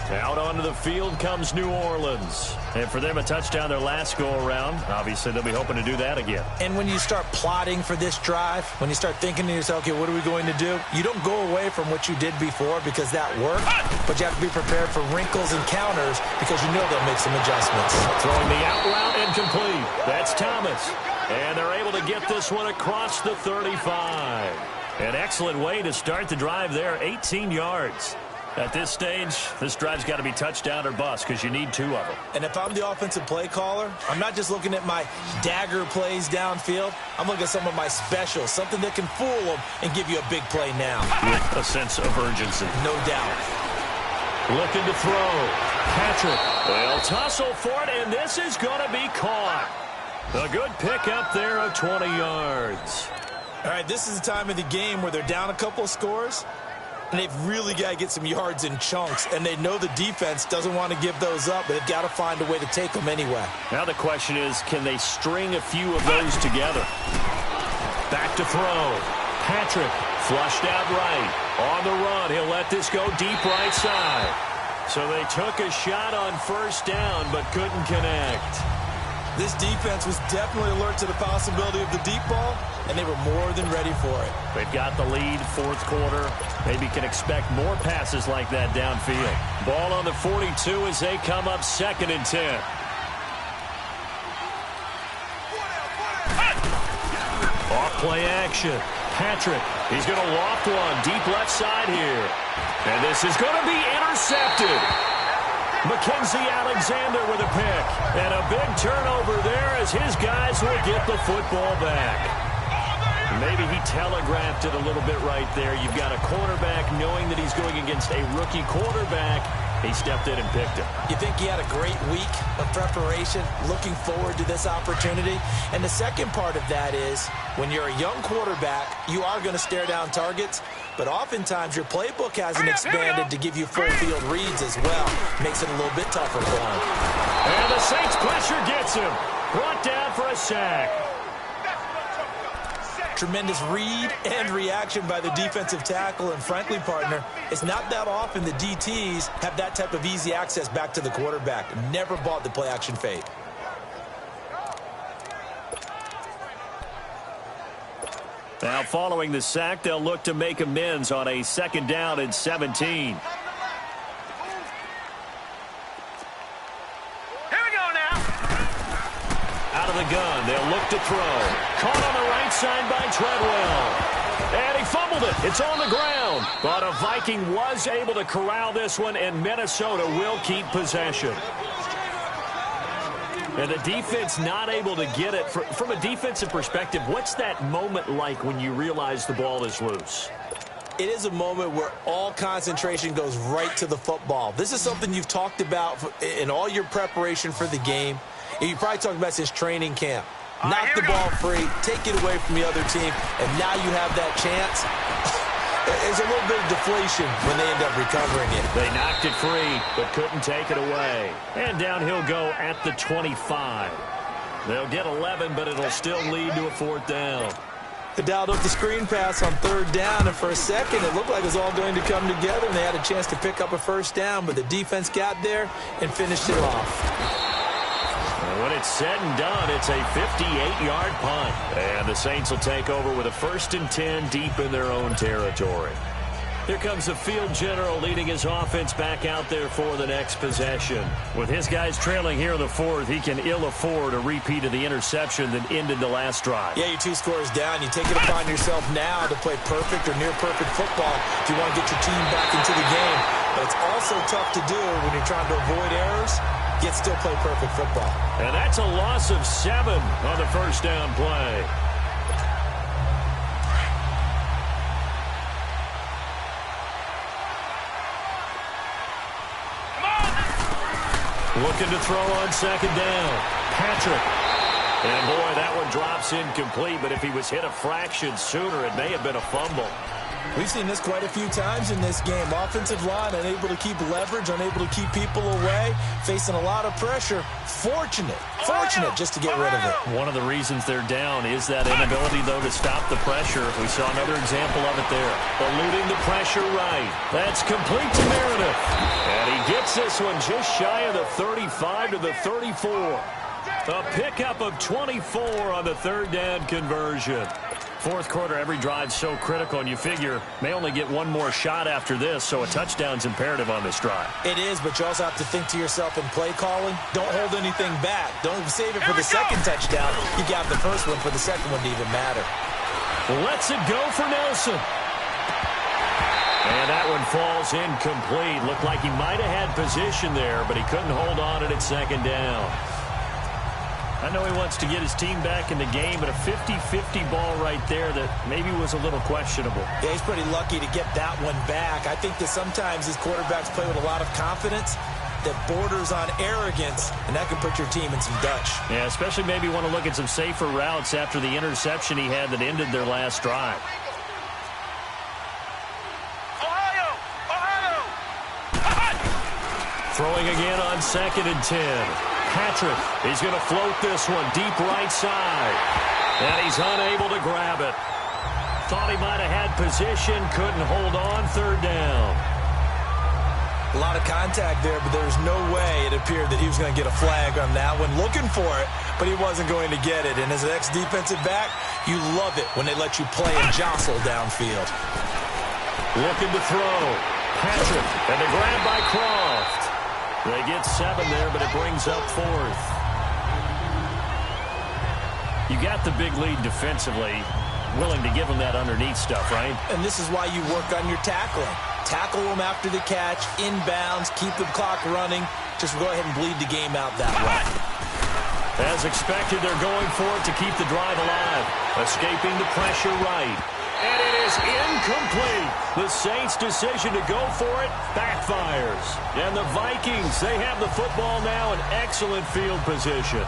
Out onto the field comes New Orleans. And for them, a touchdown their last go-around. Obviously, they'll be hoping to do that again. And when you start plotting for this drive, when you start thinking to yourself, okay, what are we going to do? You don't go away from what you did before because that worked, but you have to be prepared for wrinkles and counters because you know they'll make some adjustments. Throwing the out route incomplete. That's Thomas. And they're able to get this one across the 35. An excellent way to start the drive there, 18 yards. At this stage, this drive's got to be touchdown or bust because you need 2 of them. And if I'm the offensive play caller, I'm not just looking at my dagger plays downfield. I'm looking at some of my specials, something that can fool them and give you a big play now. With a sense of urgency. No doubt. Looking to throw. Patrick. They'll tussle for it, and this is going to be caught. A good pick up there of 20 yards. All right, this is the time of the game where they're down a couple of scores. And they've really got to get some yards in chunks. And they know the defense doesn't want to give those up, but they've got to find a way to take them anyway. Now the question is, can they string a few of those together? Back to throw. Patrick flushed out right. On the run, he'll let this go deep right side. So they took a shot on 1st down, but couldn't connect. This defense was definitely alert to the possibility of the deep ball, and they were more than ready for it. They've got the lead, 4th quarter. Maybe can expect more passes like that downfield. Ball on the 42 as they come up 2nd and 10. Play action. Patrick, he's going to loft one deep left side here. And this is going to be intercepted. Mackenzie Alexander with a pick. And a big turnover there as his guys will get the football back. Maybe he telegraphed it a little bit right there. You've got a cornerback knowing that he's going against a rookie quarterback. He stepped in and picked him. You think he had a great week of preparation, looking forward to this opportunity? And the second part of that is, when you're a young quarterback, you are going to stare down targets, but oftentimes your playbook hasn't expanded to give you full field reads as well. Makes it a little bit tougher for him. And the Saints pressure gets him. Brought down for a sack. Tremendous read and reaction by the defensive tackle, and frankly, partner, it's not that often the DTs have that type of easy access back to the quarterback. Never bought the play action fade. Now following the sack, they'll look to make amends on a 2nd down and 17. Out of the gun, they'll look to throw. Caught on the right side by Treadwell. And he fumbled it. It's on the ground. But a Viking was able to corral this one, and Minnesota will keep possession. And the defense not able to get it. From a defensive perspective, what's that moment like when you realize the ball is loose? It is a moment where all concentration goes right to the football. This is something you've talked about in all your preparation for the game. You probably talked about since training camp. Knock the ball free, take it away from the other team, and now you have that chance. There's a little bit of deflation when they end up recovering it. They knocked it free, but couldn't take it away. And down he'll go at the 25. They'll get 11, but it'll still lead to a 4th down. They dialed up the screen pass on 3rd down, and for a second it looked like it was all going to come together, and they had a chance to pick up a 1st down, but the defense got there and finished it off. When it's said and done, it's a 58-yard punt. And the Saints will take over with a 1st and 10 deep in their own territory. Here comes the field general leading his offense back out there for the next possession. With his guys trailing here in the 4th, he can ill afford a repeat of the interception that ended the last drive. Yeah, you're 2 scores down. You take it upon yourself now to play perfect or near-perfect football if you want to get your team back into the game. But it's also tough to do when you're trying to avoid errors, yet still play perfect football. And that's a loss of 7 on the 1st down play. Looking to throw on 2nd down. Patrick. And boy, that one drops incomplete, but if he was hit a fraction sooner, it may have been a fumble. We've seen this quite a few times in this game. Offensive line unable to keep leverage, unable to keep people away, facing a lot of pressure. Fortunate just to get rid of it. One of the reasons they're down is that inability, though, to stop the pressure. We saw another example of it there. Eluding the pressure right. That's complete to Meredith. And he gets this one just shy of the 35 to the 34. A pickup of 24 on the 3rd down conversion. 4th quarter, every drive so critical, and you figure may only get one more shot after this, so a touchdown's imperative on this drive. It is, but you also have to think to yourself in play calling. Don't hold anything back. Don't save it for the 2nd touchdown. You got the 1st one for the 2nd one to even matter. Lets it go for Nelson. And that one falls incomplete. Looked like he might have had position there, but he couldn't hold on it at 2nd down. I know he wants to get his team back in the game, but a 50-50 ball right there that maybe was a little questionable. Yeah, he's pretty lucky to get that one back. I think that sometimes these quarterbacks play with a lot of confidence that borders on arrogance, and that can put your team in some Dutch. Yeah, especially maybe want to look at some safer routes after the interception he had that ended their last drive. Ohio! Throwing again on 2nd and 10. Patrick, he's going to float this one deep right side. And he's unable to grab it. Thought he might have had position, couldn't hold on. 3rd down. A lot of contact there, but there's no way it appeared that he was going to get a flag on that one. Looking for it, but he wasn't going to get it. And as an ex-defensive back, you love it when they let you play and jostle downfield. Looking to throw. Patrick, and the grab by Croft. They get 7 there, but it brings up 4th. You got the big lead defensively. willing to give him that underneath stuff, right? And this is why you work on your tackling. Tackle them after the catch, inbounds, keep the clock running. Just go ahead and bleed the game out that way. As expected, they're going for it to keep the drive alive. Escaping the pressure right. And it is incomplete. The Saints' decision to go for it backfires. And the Vikings, they have the football now in excellent field position.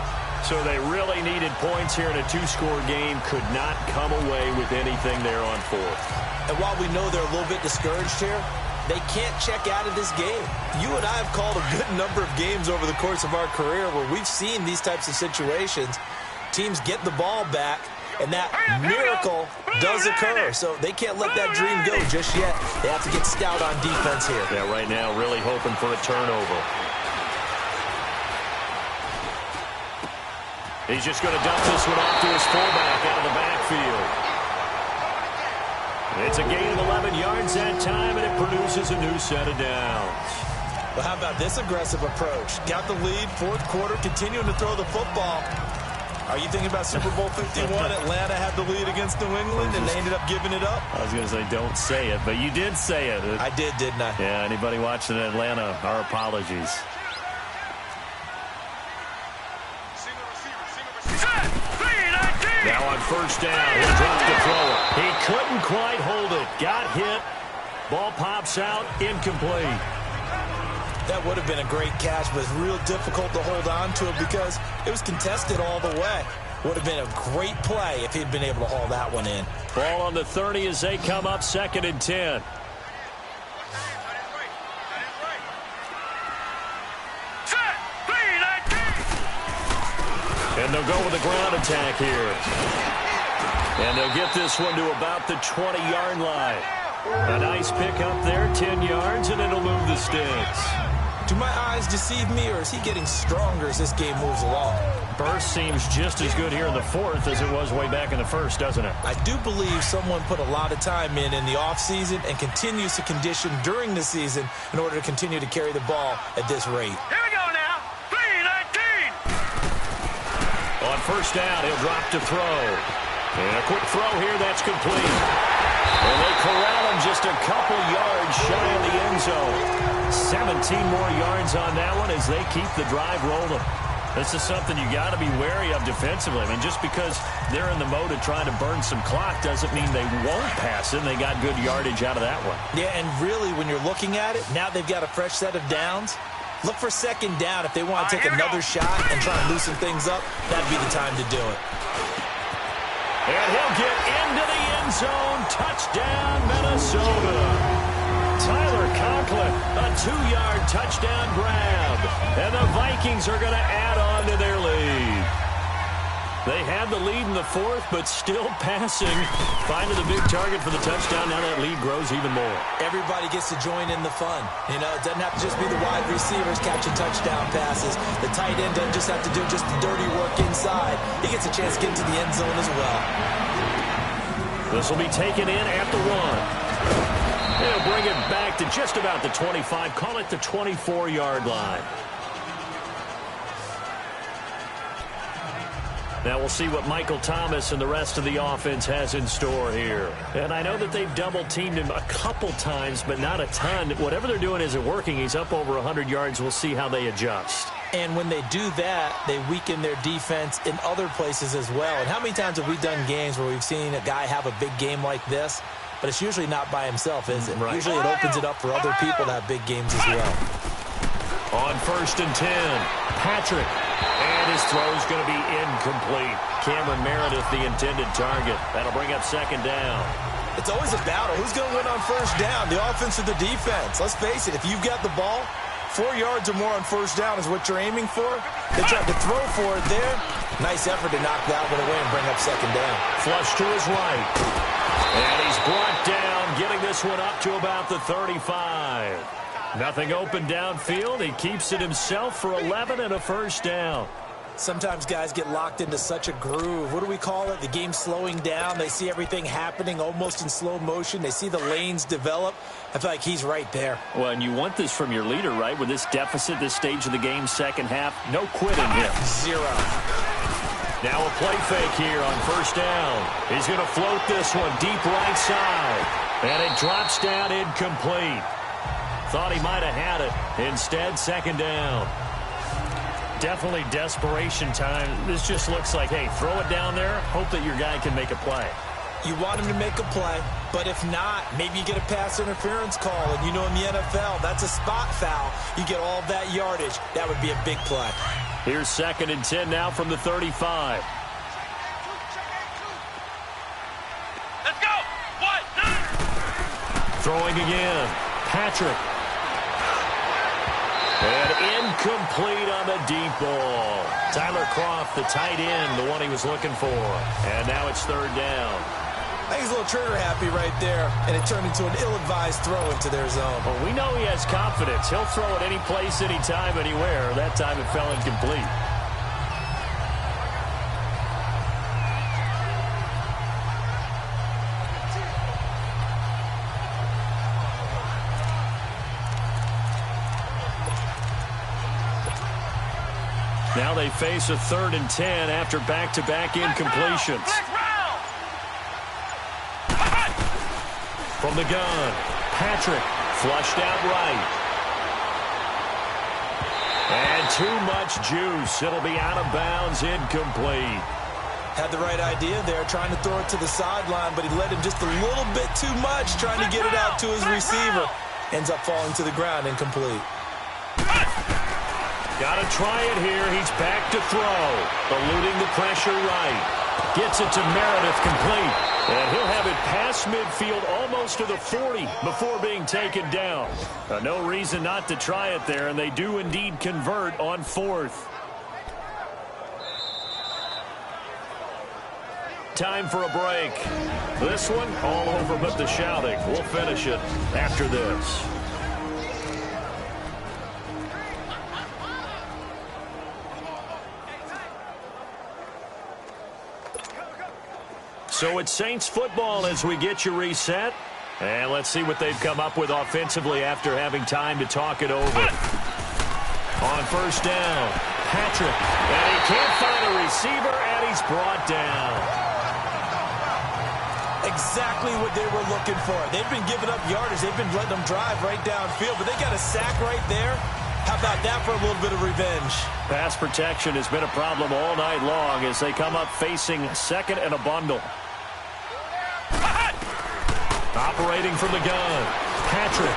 So they really needed points here in a two-score game. Could not come away with anything there on fourth. And while we know they're a little bit discouraged here, they can't check out of this game. You and I have called a good number of games over the course of our career where we've seen these types of situations. Teams get the ball back, and that miracle does occur. So they can't let that dream go just yet. They have to get stout on defense here. Yeah, right now really hoping for a turnover. He's just going to dump this one off to his fullback out of the backfield. It's a gain of 11 yards that time, and it produces a new set of downs. Well, how about this aggressive approach? Got the lead, fourth quarter, continuing to throw the football. Are you thinking about Super Bowl 51? Atlanta had the lead against New England, and they ended up giving it up? I was going to say, don't say it, but you did say it. I did, didn't I? Yeah, anybody watching Atlanta, our apologies. Now on first down, he'll drop the throw. He couldn't quite hold it. Got hit. Ball pops out, incomplete. That would have been a great catch, but it's real difficult to hold on to it because it was contested all the way. Would have been a great play if he'd been able to haul that one in. Ball on the 30 as they come up 2nd and 10. And they'll go with a ground attack here. And they'll get this one to about the 20-yard line. A nice pick up there, 10 yards, and it'll move the sticks. Do my eyes deceive me, or is he getting stronger as this game moves along? Burst seems just as good here in the fourth as it was way back in the first, doesn't it? I do believe someone put a lot of time in the offseason and continues to condition during the season in order to continue to carry the ball at this rate. Here we go now. 3-19. On first down, he'll drop to throw. And a quick throw here, that's complete. And they corral him just a couple yards shy of the end zone. 17 more yards on that one as they keep the drive rolling. This is something you got to be wary of defensively. I mean, just because they're in the mode of trying to burn some clock doesn't mean they won't pass it. They got good yardage out of that one. Yeah, and really, when you're looking at it, now they've got a fresh set of downs. Look for second down if they want to take another shot and try and loosen things up. That'd be the time to do it. And he'll get into the end zone. Touchdown, Minnesota. Tyler Conklin, a 2-yard touchdown grab. And the Vikings are going to add on to their lead. They had the lead in the fourth, but still passing. Finding the big target for the touchdown. Now that lead grows even more. Everybody gets to join in the fun. You know, it doesn't have to just be the wide receivers catching touchdown passes. The tight end doesn't just have to do just the dirty work inside. He gets a chance to get into the end zone as well. This will be taken in at the 1. They'll bring it back to just about the 25. Call it the 24-yard line. Now we'll see what Michael Thomas and the rest of the offense has in store here. And I know that they've double-teamed him a couple times, but not a ton. Whatever they're doing isn't working. He's up over 100 yards. We'll see how they adjust. And when they do that, they weaken their defense in other places as well. And how many times have we done games where we've seen a guy have a big game like this? But it's usually not by himself, is it? Right. Usually it opens it up for other people to have big games as well. On 1st and 10, Patrick. And his throw's going to be incomplete. Cameron Meredith, the intended target. That'll bring up 2nd down. It's always a battle. Who's going to win on first down, the offense or the defense? Let's face it, if you've got the ball, 4 yards or more on first down is what you're aiming for. They tried to throw for it there. Nice effort to knock that one away and bring up 2nd down. Flush to his right. And he's brought down, getting this one up to about the 35. Nothing open downfield. He keeps it himself for 11 and a first down. Sometimes guys get locked into such a groove. What do we call it? The game's slowing down. They see everything happening almost in slow motion. They see the lanes develop. I feel like he's right there. Well, and you want this from your leader, right? With this deficit, this stage of the game, second half, no quitting here. 0. Now a play fake here on first down. He's going to float this one deep right side. And it drops down incomplete. Thought he might have had it. Instead, second down. Definitely desperation time. This just looks like, hey, throw it down there, hope that your guy can make a play. You want him to make a play, but if not, maybe you get a pass interference call. And you know in the NFL, that's a spot foul. You get all that yardage. That would be a big play. Here's 2nd and 10 now from the 35. Let's go. 1, 2. Throwing again. Patrick. And incomplete on the deep ball. Tyler Croft, the tight end, the one he was looking for. And now it's 3rd down. I think he's a little trigger happy right there, and it turned into an ill-advised throw into their zone. Well, we know he has confidence. He'll throw it any place, anytime, anywhere. That time it fell incomplete. Now they face a 3rd and 10 after back-to-back incompletions. From the gun, Patrick flushed out right. And too much juice. It'll be out of bounds, incomplete. Had the right idea there, trying to throw it to the sideline, but he let him just a little bit too much, trying to get it out to his receiver. Ends up falling to the ground, incomplete. Got to try it here. He's back to throw. Eluding the pressure right. Gets it to Meredith, complete. And he'll have it past midfield almost to the 40 before being taken down. No reason not to try it there, and they do indeed convert on 4th. Time for a break. This one, all over but the shouting. We'll finish it after this. So it's Saints football as we get you reset. And let's see what they've come up with offensively after having time to talk it over. On first down, Patrick. And he can't find a receiver, and he's brought down. Exactly what they were looking for. They've been giving up yardage. They've been letting them drive right downfield, but they got a sack right there. How about that for a little bit of revenge? Pass protection has been a problem all night long as they come up facing 2nd and a bundle. Operating from the gun, Patrick.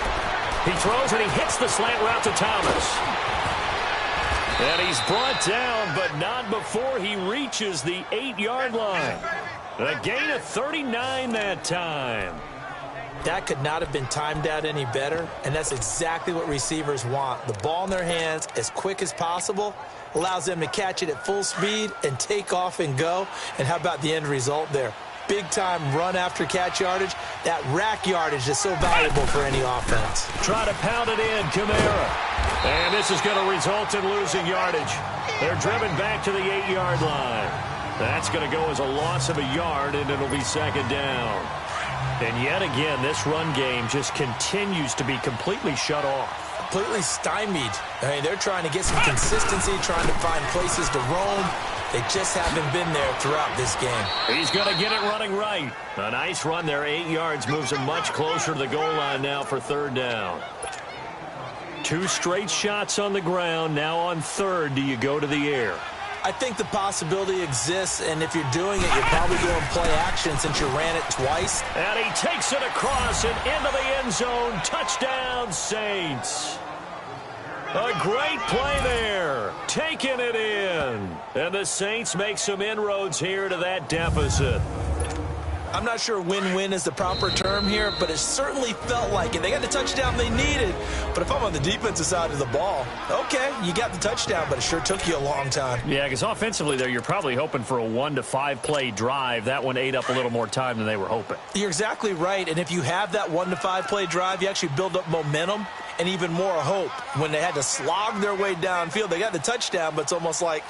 He throws and he hits the slant route to Thomas. And he's brought down, but not before he reaches the 8-yard line. A gain of 39 that time. That could not have been timed out any better, and that's exactly what receivers want. The ball in their hands as quick as possible allows them to catch it at full speed and take off and go. And how about the end result there? Big-time run after catch yardage. That rack yardage is so valuable for any offense. Try to pound it in, Kamara. And this is going to result in losing yardage. They're driven back to the 8-yard line. That's going to go as a loss of a yard, and it'll be 2nd down. And yet again, this run game just continues to be completely shut off. Completely stymied. I mean, they're trying to get some consistency, trying to find places to roam. They just haven't been there throughout this game. He's going to get it running right. A nice run there, 8 yards, moves him much closer to the goal line now for 3rd down. 2 straight shots on the ground. Now on 3rd, do you go to the air? I think the possibility exists, and if you're doing it, you're probably doing play action since you ran it twice. And he takes it across and into the end zone. Touchdown, Saints. A great play there, taking it in. And the Saints make some inroads here to that deficit. I'm not sure win-win is the proper term here, but it certainly felt like it. They got the touchdown they needed. But if I'm on the defensive side of the ball, okay, you got the touchdown, but it sure took you a long time. Yeah, because offensively there, you're probably hoping for a 1 to 5 play drive. That one ate up a little more time than they were hoping. You're exactly right, and if you have that 1 to 5 play drive, you actually build up momentum and even more hope. When they had to slog their way downfield, they got the touchdown, but it's almost like,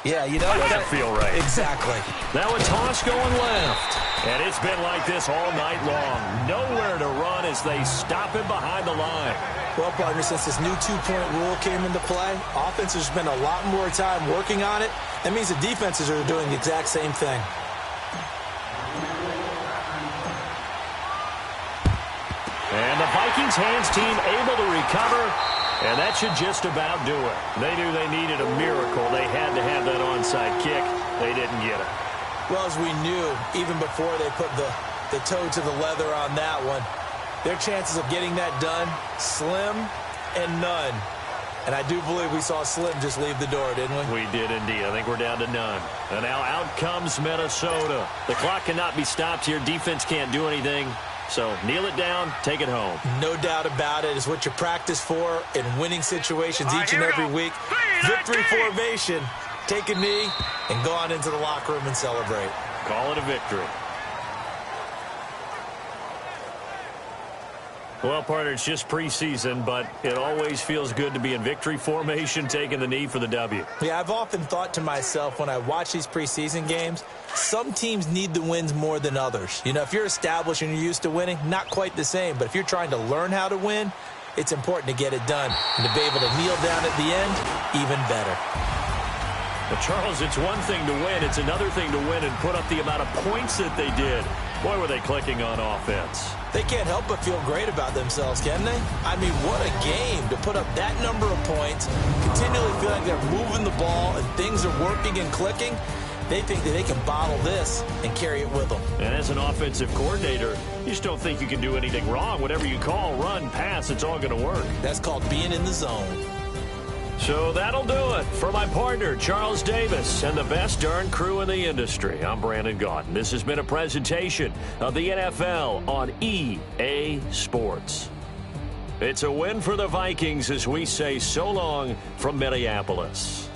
yeah, you know, doesn't feel right. Exactly. Now a toss going left. And it's been like this all night long. Nowhere to run as they stop him behind the line. Well, partner, since this new two-point rule came into play, offenses spend a lot more time working on it. That means the defenses are doing the exact same thing. And the Vikings hands team able to recover, and that should just about do it. They knew they needed a miracle. They had to have that onside kick. They didn't get it. Well, as we knew, even before they put the toe to the leather on that one, their chances of getting that done, slim and none. And I do believe we saw Slim just leave the door, didn't we? We did indeed. I think we're down to none. And now out comes Minnesota. The clock cannot be stopped here. Defense can't do anything. So kneel it down, take it home. No doubt about it. It's what you practice for in winning situations each and every week. Victory formation. Take a knee and go on into the locker room and celebrate. Call it a victory. Well, partner, it's just preseason, but it always feels good to be in victory formation, taking the knee for the W. Yeah, I've often thought to myself when I watch these preseason games, some teams need the wins more than others. You know, if you're established and you're used to winning, not quite the same. But if you're trying to learn how to win, it's important to get it done. And to be able to kneel down at the end, even better. But, Charles, it's one thing to win. It's another thing to win and put up the amount of points that they did. Boy, were they clicking on offense. They can't help but feel great about themselves, can they? I mean, what a game to put up that number of points, continually feel like they're moving the ball and things are working and clicking. They think that they can bottle this and carry it with them. And as an offensive coordinator, you just don't think you can do anything wrong. Whatever you call, run, pass, it's all going to work. That's called being in the zone. So that'll do it for my partner, Charles Davis, and the best darn crew in the industry. I'm Brandon Gaudin. This has been a presentation of the NFL on EA Sports. It's a win for the Vikings as we say so long from Minneapolis.